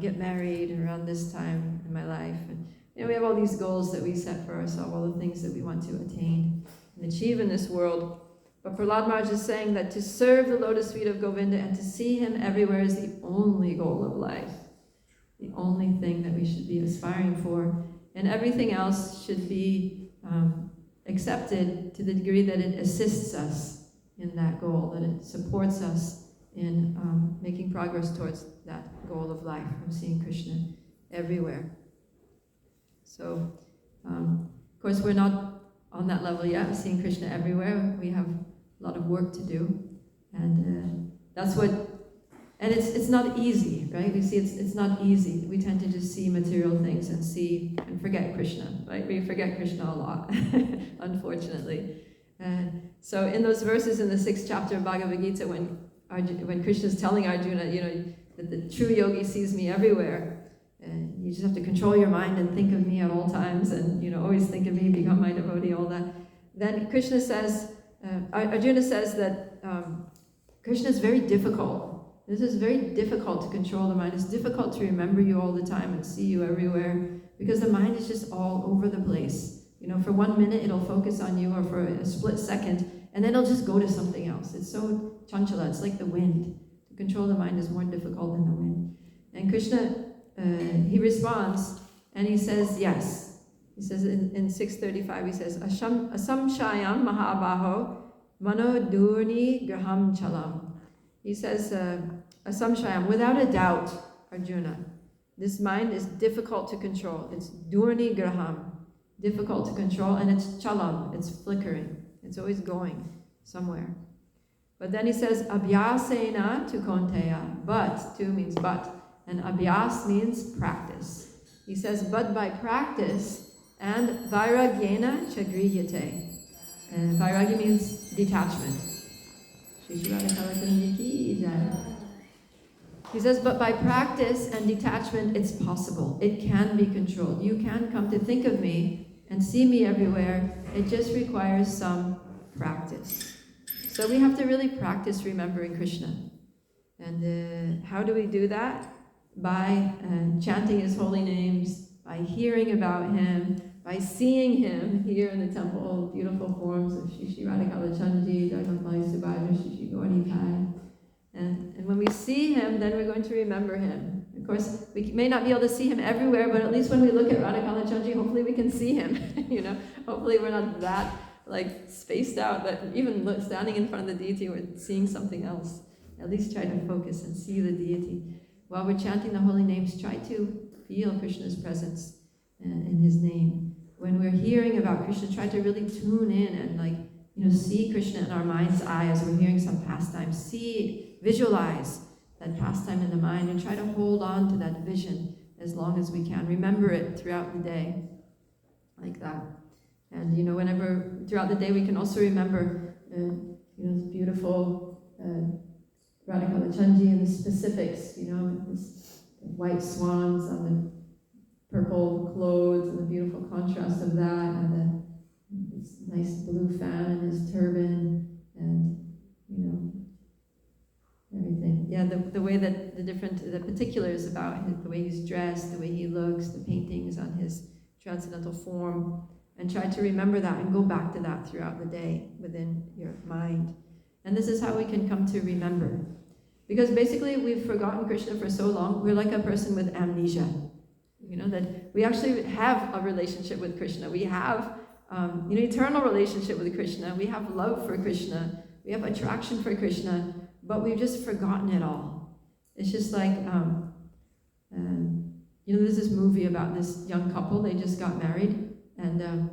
get married around this time in my life. And, we have all these goals that we set for ourselves, all the things that we want to attain and achieve in this world. But Prahlad Maharaj is saying that to serve the lotus feet of Govinda and to see him everywhere is the only goal of life. The only thing that we should be aspiring for. And everything else should be accepted to the degree that it assists us in that goal, that it supports us in making progress towards that goal of life, of seeing Krishna everywhere. So, of course, we're not on that level yet, of seeing Krishna everywhere. We have a lot of work to do, and that's what. And it's not easy, right? We see it's not easy. We tend to just see material things and forget Krishna, right? We forget Krishna a lot, unfortunately. So in those verses in the 6th chapter of Bhagavad Gita, when Krishna is telling Arjuna, that the true yogi sees me everywhere, and you just have to control your mind and think of me at all times, and always think of me, become my devotee, all that. Then Krishna says, Arjuna says that Krishna is very difficult. This is very difficult to control the mind. It's difficult to remember you all the time and see you everywhere because the mind is just all over the place. For 1 minute it'll focus on you, or for a split second, and then it'll just go to something else. It's so chanchala, it's like the wind. To control the mind is more difficult than the wind. And Krishna, he responds and he says yes. He says in 6:35, he says, Asamshayam mahabaho mano durni graham chalam. He says, Asamshayam, without a doubt, Arjuna, this mind is difficult to control. It's durni graham, difficult to control, and it's chalam, it's flickering. It's always going somewhere. But then he says, Abhyasena tu konteya, but, tu means but, and abhyas means practice. He says, but by practice, and vairagyena chagrihyate. And vairagya means detachment. He says, but by practice and detachment, it's possible. It can be controlled. You can come to think of me and see me everywhere. It just requires some practice. So we have to really practice remembering Krishna. And how do we do that? By chanting his holy names, by hearing about him, by seeing him here in the temple, beautiful forms of Shri Radhikala Chanji, Dharmapali Subhadra, Shri Gauritai. And when we see him, then we're going to remember him. Of course, we may not be able to see him everywhere, but at least when we look at Radhikala Chanji, hopefully we can see him. Hopefully we're not that spaced out that even standing in front of the deity, we're seeing something else. At least try to focus and see the deity. While we're chanting the holy names, try to feel Krishna's presence in his name. When we're hearing about Krishna, try to really tune in and see Krishna in our mind's eye as we're hearing some pastime. Visualize that pastime in the mind and try to hold on to that vision as long as we can. Remember it throughout the day, like that. And whenever throughout the day we can also remember this beautiful Radhikala Chanji and the specifics, this white swans on the purple clothes and the beautiful contrast of that, and this nice blue fan and his turban, and everything. Yeah, the way that the particulars about him, the way he's dressed, the way he looks, the paintings on his transcendental form, and try to remember that and go back to that throughout the day within your mind. And this is how we can come to remember. Because basically we've forgotten Krishna for so long, we're like a person with amnesia. You know, that we actually have a relationship with Krishna. We have eternal relationship with Krishna. We have love for Krishna. We have attraction for Krishna, but we've just forgotten it all. It's just like, there's this movie about this young couple. They just got married, and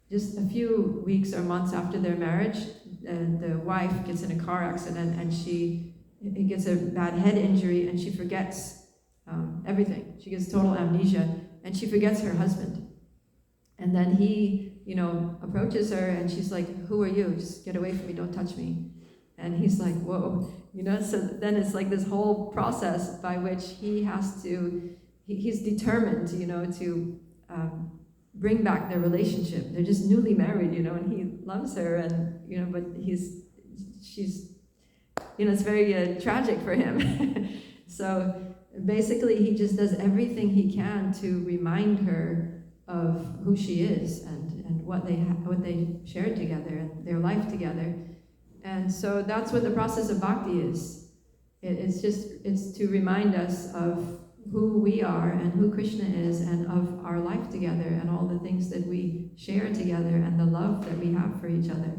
just a few weeks or months after their marriage, the wife gets in a car accident, and she gets a bad head injury, and she forgets everything. She gets total amnesia, and she forgets her husband. And then he, approaches her, and she's like, "Who are you? Just get away from me, don't touch me." And he's like, "Whoa," so then it's like this whole process by which he has to, he's determined, to bring back their relationship. They're just newly married, and he loves her, and, but she's, it's very tragic for him. So basically he just does everything he can to remind her of who she is and what they shared together and their life together. And so that's what the process of bhakti is. It's to remind us of who we are and who Krishna is and of our life together and all the things that we share together and the love that we have for each other.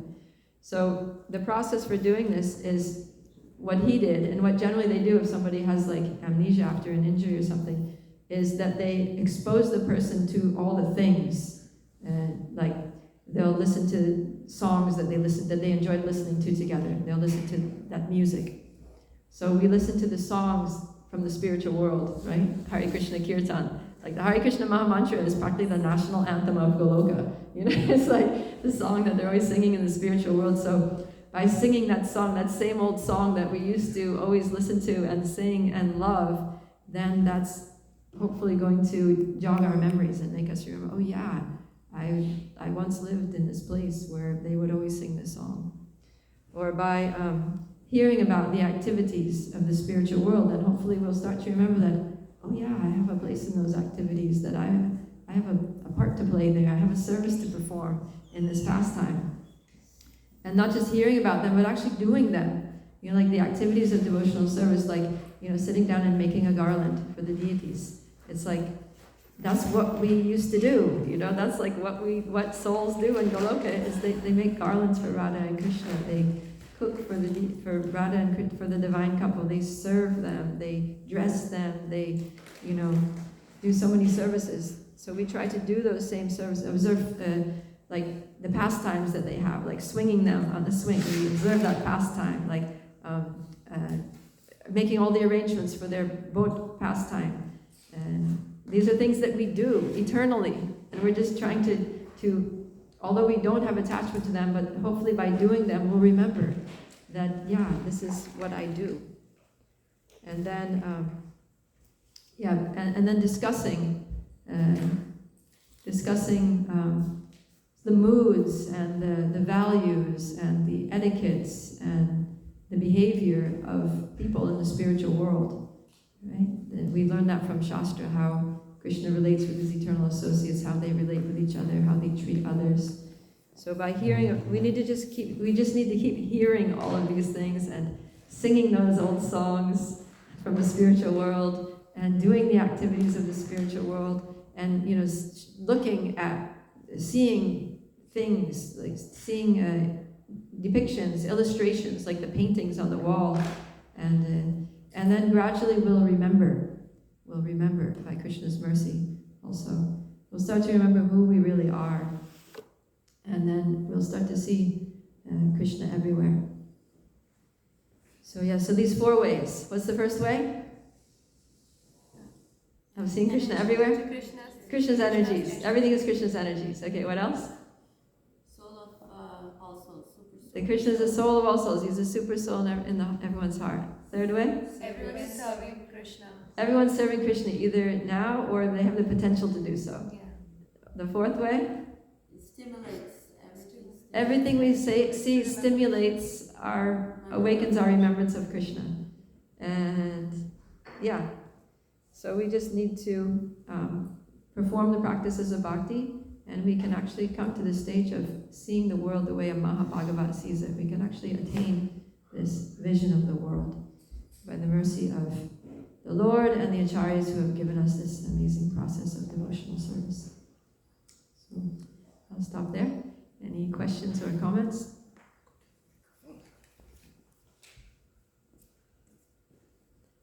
So the process for doing this is what he did, and what generally they do if somebody has like amnesia after an injury or something, is that they expose the person to all the things. Like they'll listen to songs that they enjoyed listening to together. They'll listen to that music. So we listen to the songs from the spiritual world, right? Hare Krishna Kirtan. Like the Hare Krishna Maha Mantra is practically the national anthem of Goloka. It's like the song that they're always singing in the spiritual world. So by singing that song, that same old song that we used to always listen to and sing and love, then that's hopefully going to jog our memories and make us remember, oh yeah, I once lived in this place where they would always sing this song. Or by hearing about the activities of the spiritual world, then hopefully we'll start to remember that, oh yeah, I have a place in those activities, that I have a part to play there, I have a service to perform in this pastime. And not just hearing about them, but actually doing them. Like the activities of devotional service, like, sitting down and making a garland for the deities. It's like, that's what we used to do, that's like what souls do in Goloka, is they make garlands for Radha and Krishna. They cook for Radha and Krishna, for the divine couple. They serve them, they dress them, they, do so many services. So we try to do those same services, observe like the pastimes that they have, like swinging them on the swing. We observe that pastime, like making all the arrangements for their boat pastime. And these are things that we do eternally, and we're just trying to, although we don't have attachment to them, but hopefully by doing them we'll remember that, yeah, this is what I do. And then, and then discussing the moods and the values and the etiquettes and the behavior of people in the spiritual world, right? And we learn that from Shastra, how Krishna relates with his eternal associates, how they relate with each other, how they treat others. So by hearing, we just need to keep hearing all of these things and singing those old songs from the spiritual world and doing the activities of the spiritual world, and looking at, seeing things, like seeing depictions, illustrations, like the paintings on the wall, and then gradually we'll remember by Krishna's mercy also. We'll start to remember who we really are, and then we'll start to see Krishna everywhere. So so these 4 ways. What's the first way? Of seeing Krishna everywhere? Krishna's energies. Everything is Krishna's energies. Okay, what else?
Soul of all souls, super soul.
The Krishna is the soul of all souls. He's a super soul in everyone's heart. Third way?
Everyone is serving Krishna.
Everyone's serving Krishna either now or they have the potential to do so.
Yeah.
The fourth way?
It stimulates
Everything we see stimulates awakens our remembrance of Krishna. And yeah, so we just need to perform the practices of bhakti, and we can actually come to the stage of seeing the world the way a Mahabhagavat sees it. We can actually attain this vision of the world by the mercy of the Lord and the acharyas who have given us this amazing process of devotional service. So I'll stop there. Any questions or comments?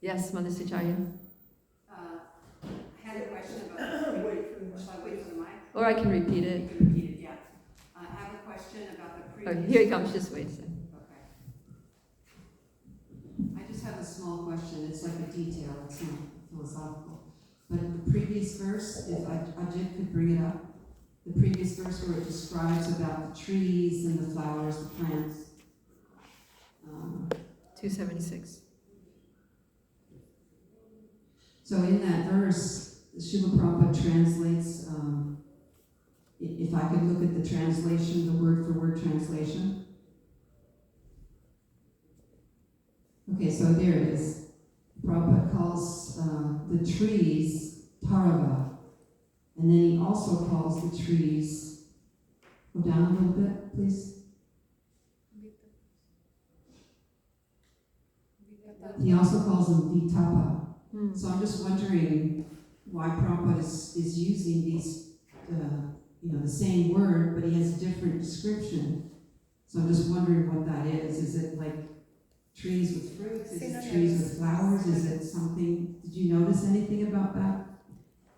Yes, Madhya.
I had a question about. Shall I wait for the mic?
Or I can repeat it.
You can repeat it, yeah. I have a question about the
Oh,
previous.
here he comes, just wait a second.
Okay. I just have a small question. It's like a detail. It's not philosophical. But the previous verse, if Ajit could bring it up, the previous verse where it describes about the trees and the flowers, the plants.
276.
So in that verse, Srila Prabhupada translates, if I could look at the translation, the word-for-word translation. Okay, so there it is. Prabhupada calls the trees Tarava, and then he also calls the trees, go down a little bit, please. He also calls them Vitapa. So I'm just wondering why Prabhupada is using these, the same word, but he has a different description. So I'm just wondering what that is. Is it like trees with fruits? Is it trees with flowers? Is it something? Did you notice anything about that?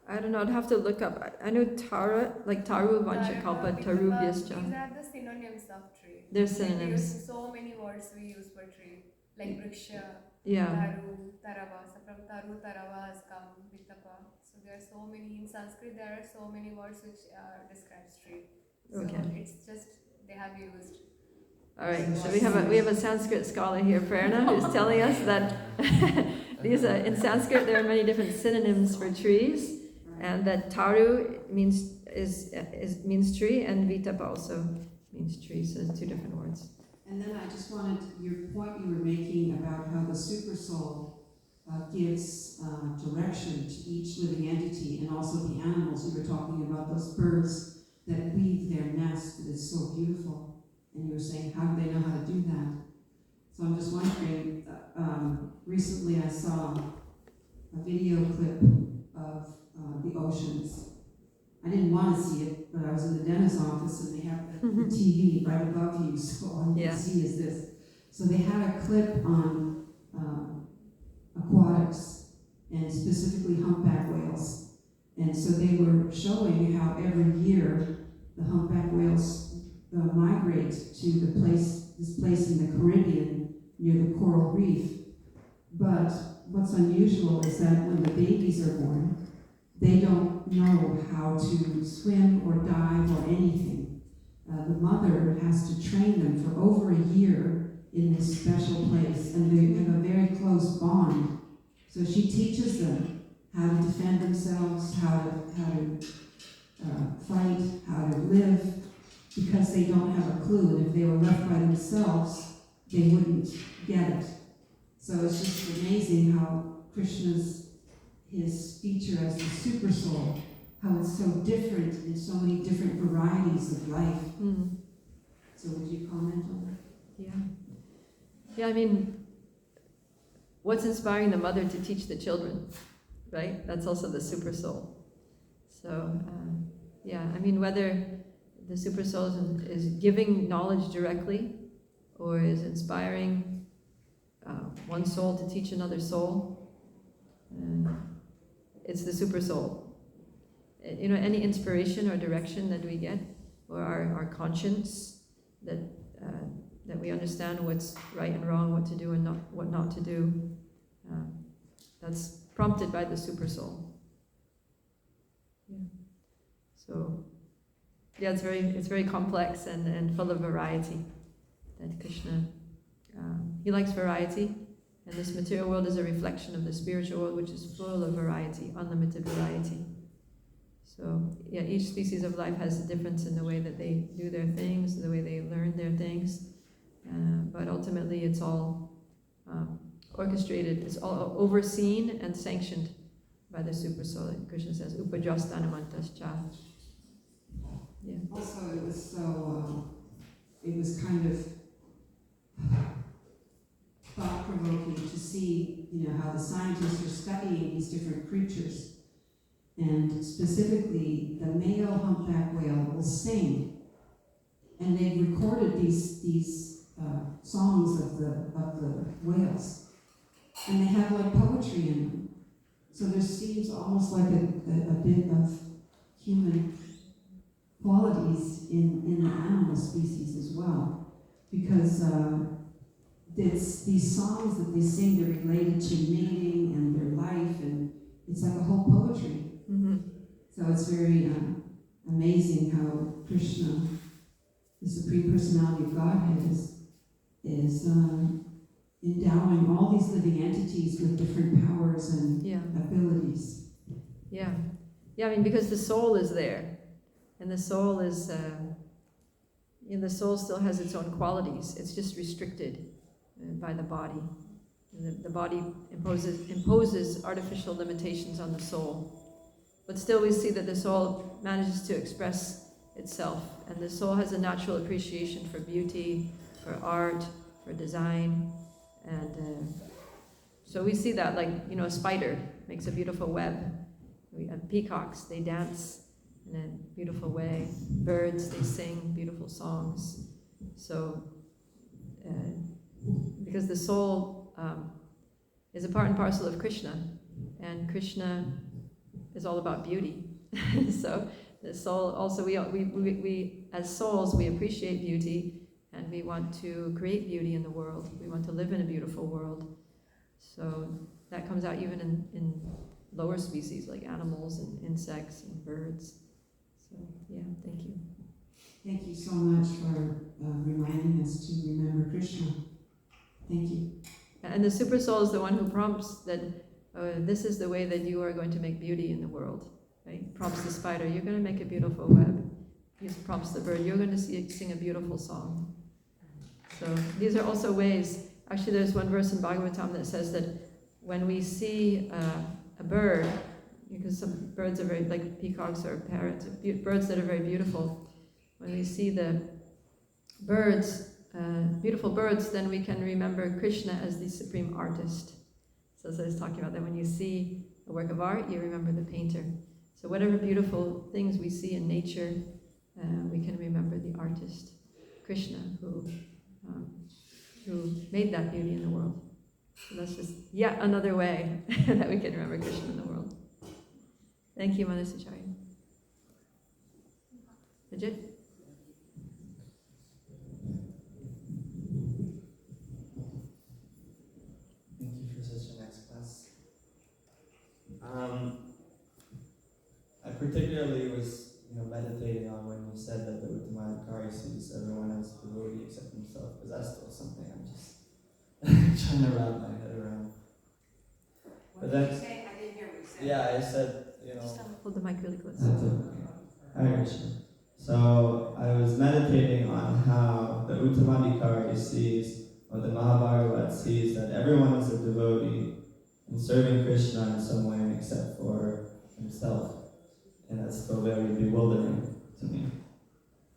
I don't know, I'd have to look up. I know Tara, like Taru Vanchakalpa, Taru Vyascha.
These are the synonyms of tree.
They're
We
synonyms.
use so many words we use for tree, like vriksha,
Yeah.
taru, tarava. So from taru, tarava has come vitapa. So there are so many, in Sanskrit there are so many words which describes tree. So
Okay.
it's just, they have used.
All right, so we have a Sanskrit scholar here, Prerna, who's telling us that these in Sanskrit there are many different synonyms for trees, and that taru means means tree, and vitapa also means tree. So it's two different words.
And then I just wanted your point you were making about how the super soul gives direction to each living entity, and also the animals. You were talking about those birds that weave their nest. It is so beautiful. And you were saying, how do they know how to do that? So I'm just wondering, recently I saw a video clip of the oceans. I didn't want to see it, but I was in the dentist's office and they have the TV right above you, so all you can see is this. So they had a clip on aquatics, and specifically humpback whales. And so they were showing how every year the humpback whales migrate to this place in the Caribbean near the coral reef. But what's unusual is that when the babies are born, they don't know how to swim or dive or anything. The mother has to train them for over a year in this special place, and they have a very close bond. So she teaches them how to defend themselves, how to fight, how to live, because they don't have a clue, and if they were left by themselves, they wouldn't get it. So it's just amazing how Krishna's, his feature as the super soul, how it's so different in so many different varieties of life. So would you comment on that?
Yeah, I mean, what's inspiring the mother to teach the children, right? That's also the super soul. So, I mean, whether the super soul is giving knowledge directly, or is inspiring one soul to teach another soul, it's the super soul. Any inspiration or direction that we get, or our conscience, that we understand what's right and wrong, what to do and what not to do, that's prompted by the super soul. Yeah. So. Yeah, it's very complex and full of variety. That Krishna, he likes variety, and this material world is a reflection of the spiritual world, which is full of variety, unlimited variety. So yeah, each species of life has a difference in the way that they do their things, the way they learn their things, but ultimately it's all orchestrated, it's all overseen and sanctioned by the Super Soul. Krishna says, Upajastanamantascha. Yeah.
Also, it was so, it was kind of thought-provoking to see, how the scientists are studying these different creatures. And specifically, the male humpback whale will sing. And they've recorded these songs of the whales. And they have like poetry in them. So there seems almost like a bit of human qualities in the animal species as well. Because these songs that they sing, they're related to mating and their life, and it's like a whole poetry.
Mm-hmm.
So it's very amazing how Krishna, the Supreme Personality of Godhead, is endowing all these living entities with different powers and abilities.
Yeah. Yeah, I mean, because the soul is there. And the soul is, the soul still has its own qualities. It's just restricted by the body. And the body imposes artificial limitations on the soul. But still we see that the soul manages to express itself. And the soul has a natural appreciation for beauty, for art, for design. And so we see that, like, a spider makes a beautiful web. We have peacocks, they dance in a beautiful way. Birds, they sing beautiful songs. So, because the soul is a part and parcel of Krishna, and Krishna is all about beauty. So the soul also, we as souls, we appreciate beauty, and we want to create beauty in the world. We want to live in a beautiful world. So that comes out even in lower species like animals and insects and birds. So yeah, thank you.
Thank you so much for reminding us to remember Krishna. Thank you.
And the Super Soul is the one who prompts that this is the way that you are going to make beauty in the world. Right? Prompts the spider, you're going to make a beautiful web. He prompts the bird, you're going to sing a beautiful song. So these are also ways. Actually, there's one verse in Bhagavatam that says that when we see a bird, because some birds are very, like peacocks or parrots, birds that are very beautiful, when we see the birds, beautiful birds, then we can remember Krishna as the supreme artist. So as I was talking about that, when you see a work of art, you remember the painter. So whatever beautiful things we see in nature, we can remember the artist, Krishna, who made that beauty in the world. So that's just yet another way that we can remember Krishna in the world. Thank you, Manasacharya. Vijay?
Thank you for such a nice class. I particularly was, meditating on when you said that the Uttamadhikari sees everyone as devotee except himself, because that's still something I'm just trying to wrap my head around.
What did you say? I didn't hear what you said.
Yeah, I said,
Just hold the mic really close.
That's okay. Hare Krishna. So I was meditating on how the Uttamadhikari sees, or the Mahabhagavad sees, that everyone is a devotee and serving Krishna in some way except for himself. And that's still very bewildering to me.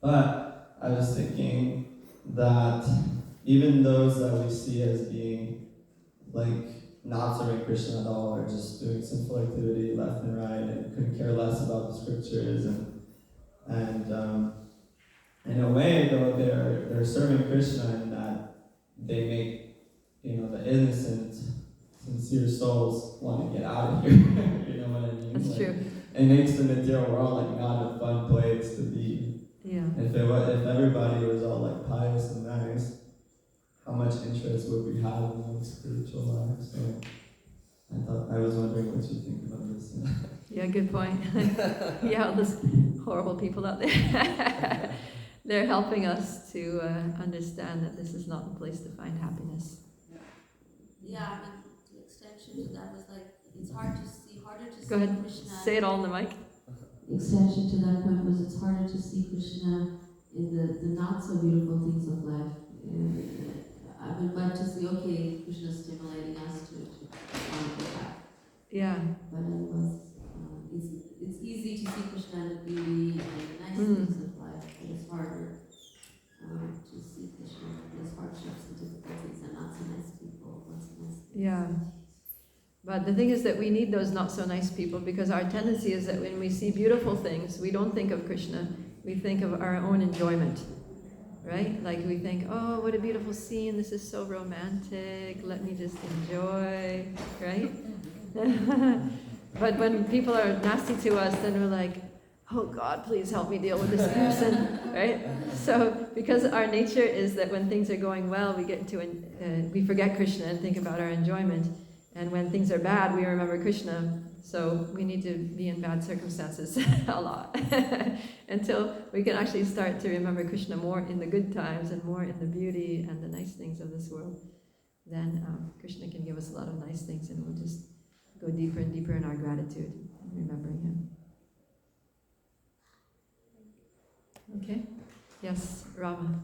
But I was thinking that even those that we see as being like not serving Krishna at all, or just doing sinful activity left and right, and couldn't care less about the scriptures, and in a way, though, they're serving Krishna in that they make the innocent, sincere souls want to get out of here. You know what I mean?
That's true.
It makes the material world like not a fun place to be.
Yeah.
If everybody was all like pious and nice, how much interest would we have in our spiritual lives? So I was wondering what you think about this.
Yeah, good point. Yeah, all those horrible people out there. They're helping us to understand that this is not the place to find happiness.
Yeah, I mean, the extension to that was like, it's harder to see
Go ahead,
Krishna.
say it all on the mic.
The extension to that point was it's harder to see Krishna in the not so beautiful things of life. I would like to see, okay, Krishna stimulating us to want to go back.
Yeah.
But it was, it's easy to see Krishna and the beauty and the nice things of life, but it's harder to see Krishna and his hardships and difficulties and not so nice people, not so nice things.
Yeah. But the thing is that we need those not so nice people, because our tendency is that when we see beautiful things, we don't think of Krishna, we think of our own enjoyment, right? Like we think, oh, what a beautiful scene, this is so romantic, let me just enjoy, right? But when people are nasty to us, then we're like, oh God, please help me deal with this person, right? So, because our nature is that when things are going well, we get into, we forget Krishna and think about our enjoyment. And when things are bad, we remember Krishna. So we need to be in bad circumstances a lot until we can actually start to remember Krishna more in the good times and more in the beauty and the nice things of this world. Then Krishna can give us a lot of nice things, and we'll just go deeper and deeper in our gratitude and remembering him. Okay? Yes, Rama.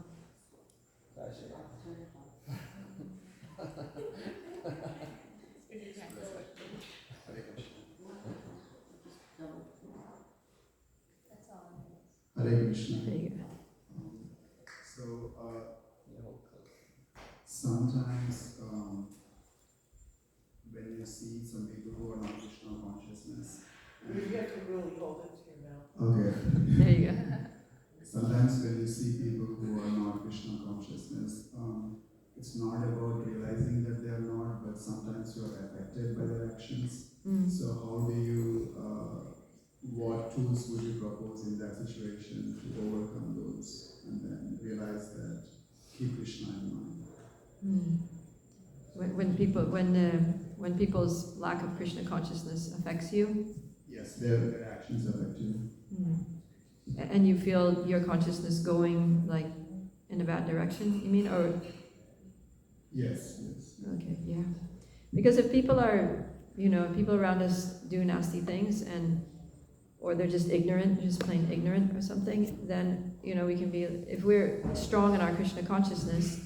Hare Krishna.
There you go.
So, sometimes when you see some people who are not Krishna consciousness,
You have to really hold it to your mouth.
okay.
There you go.
Sometimes when you see people who are not Krishna consciousness, it's not about realizing that they are not, but sometimes you are affected by their actions. So how do you, what tools would you propose in that situation to overcome those and then realize that keep Krishna in mind?
When people's lack of Krishna consciousness affects you,
Yes, their actions affect you.
and you feel your consciousness going like in a bad direction, you mean, or?
Yes, yes.
Okay, yeah. Because if people are, people around us do nasty things, or they're just ignorant, just plain ignorant or something, then, we can be, if we're strong in our Krishna consciousness,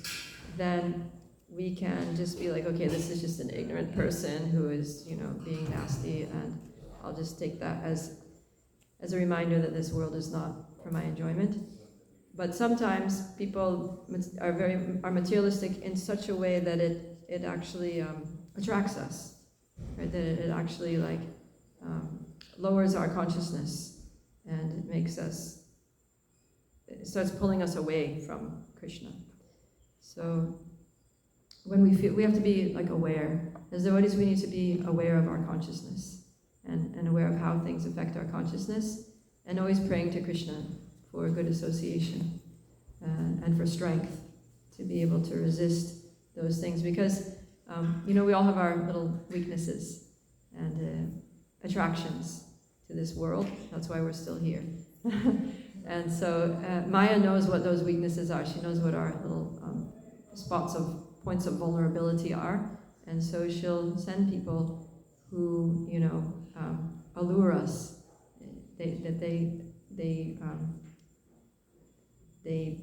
then we can just be like, okay, this is just an ignorant person who is, being nasty, and I'll just take that as a reminder that this world is not for my enjoyment. But sometimes people are materialistic in such a way that it actually attracts us, right? That it actually lowers our consciousness, and it starts pulling us away from Krishna. So when we have to be aware. As devotees, we need to be aware of our consciousness and aware of how things affect our consciousness, and always praying to Krishna for good association and for strength to be able to resist those things, because we all have our little weaknesses and attractions to this world. That's why we're still here. And so Maya knows what those weaknesses are. She knows what our little points of vulnerability are, and so she'll send people who allure us. They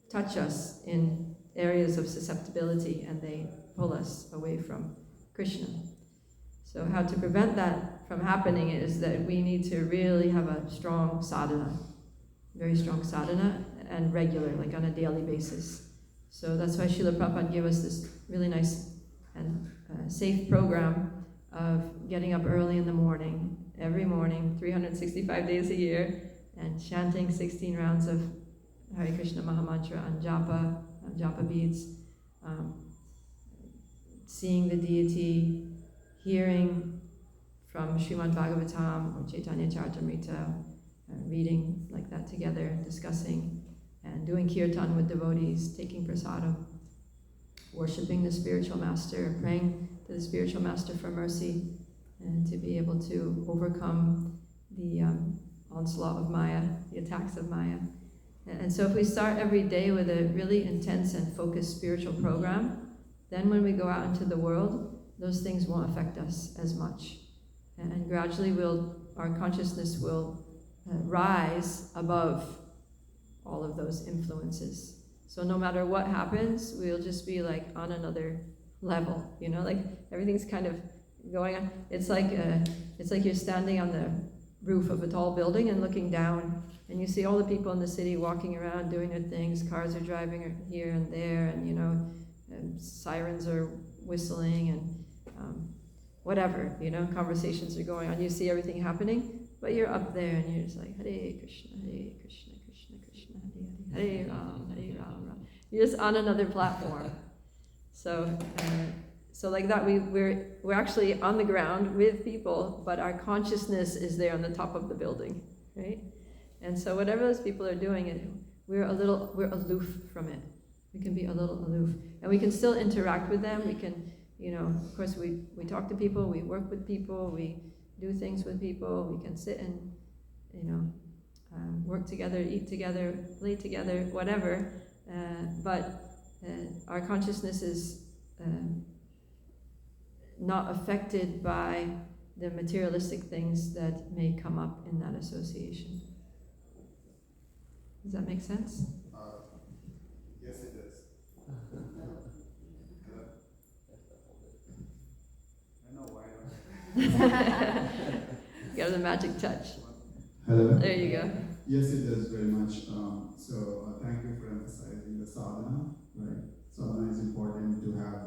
touch us in areas of susceptibility, and they pull us away from Krishna. So how to prevent that from happening is that we need to really have a strong sadhana, very strong sadhana, and regular, on a daily basis. So that's why Srila Prabhupada gave us this really nice and safe program of getting up early in the morning, every morning, 365 days a year, and chanting 16 rounds of Hare Krishna Mahamantra on japa beads, seeing the deity, hearing from Srimad Bhagavatam or Caitanya Caritamrta, reading like that together, discussing, and doing kirtan with devotees, taking prasadam, worshipping the spiritual master, praying to the spiritual master for mercy, and to be able to overcome the onslaught of Maya, the attacks of Maya. And so if we start every day with a really intense and focused spiritual program, then when we go out into the world, those things won't affect us as much. And gradually our consciousness will rise above all of those influences. So no matter what happens, we'll just be like on another level, you know, like everything's kind of going on. It's like you're standing on the roof of a tall building and looking down, and you see all the people in the city walking around doing their things. Cars are driving here and there, and you know, and sirens are whistling, and whatever, you know, conversations are going on. You see everything happening, but you're up there and you're just like, Hare Krishna, Hare Krishna, Krishna Krishna, Hare Hare, Hare Ram, Hare Ram, Ram. You're just on another platform. So like that, we're actually on the ground with people, but our consciousness is there on the top of the building, right? And so whatever those people are doing, we're aloof from it. We can be a little aloof, and we can still interact with them. We can, you know, of course, we talk to people, we work with people, we do things with people. We can sit and, you know, work together, eat together, play together, whatever. But our consciousness is not affected by the materialistic things that may come up in that association. Does that make sense?
Yes, it does. I know why.
You got the magic touch.
Hello.
There you go.
Yes, it does very much. Thank you for emphasizing the sadhana. Right, sadhana is important to have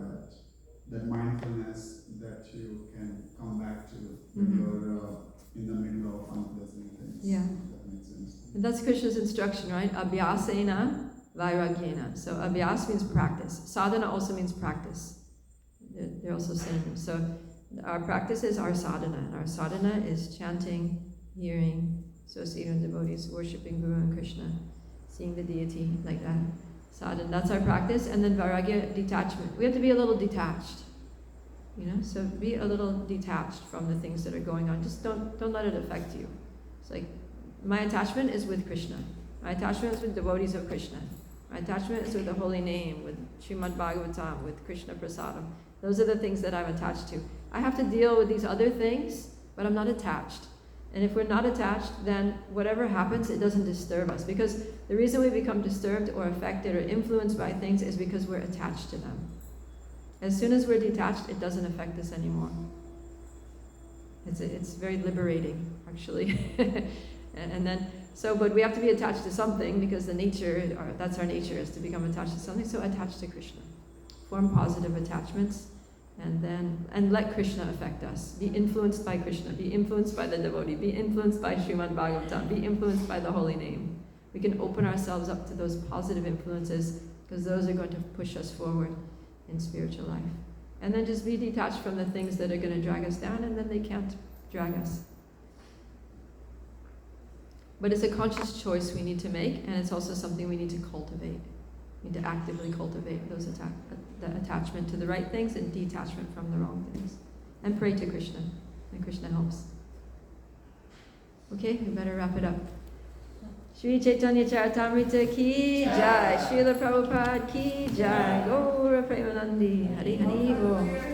that mindfulness that you can come back to when you're in the middle of unpleasant things.
Yeah.
That makes sense.
And that's Krishna's instruction, right? Abhyasena vairagyena. So abhyas means practice. Sadhana also means practice. They're also synonyms. So our practice is our sadhana. And our sadhana is chanting, hearing, associating with devotees, worshipping Guru and Krishna, seeing the deity, like that. Sadhana, that's our practice. And then vairagya, detachment. We have to be a little detached. You know, so be a little detached from the things that are going on. Just don't let it affect you. It's like, my attachment is with Krishna. My attachment is with devotees of Krishna. My attachment is with the holy name, with Srimad Bhagavatam, with Krishna Prasadam. Those are the things that I'm attached to. I have to deal with these other things, but I'm not attached. And if we're not attached, then whatever happens, it doesn't disturb us. Because the reason we become disturbed or affected or influenced by things is because we're attached to them. As soon as we're detached, it doesn't affect us anymore. It's very liberating, actually. But we have to be attached to something, because that's our nature, is to become attached to something. So attach to Krishna. Form positive attachments, and let Krishna affect us. Be influenced by Krishna. Be influenced by the devotee. Be influenced by Srimad Bhagavatam. Be influenced by the holy name. We can open ourselves up to those positive influences, because those are going to push us forward in spiritual life. And then just be detached from the things that are going to drag us down, and then they can't drag us. But it's a conscious choice we need to make, and it's also something we need to cultivate. We need to actively cultivate the attachment to the right things and detachment from the wrong things. And pray to Krishna, and Krishna helps. Okay, we better wrap it up. Sri Caitanya Caritamrta ki jai, Srila Prabhupada ki jai, Gaura Premanandi, Hari Hari Bo.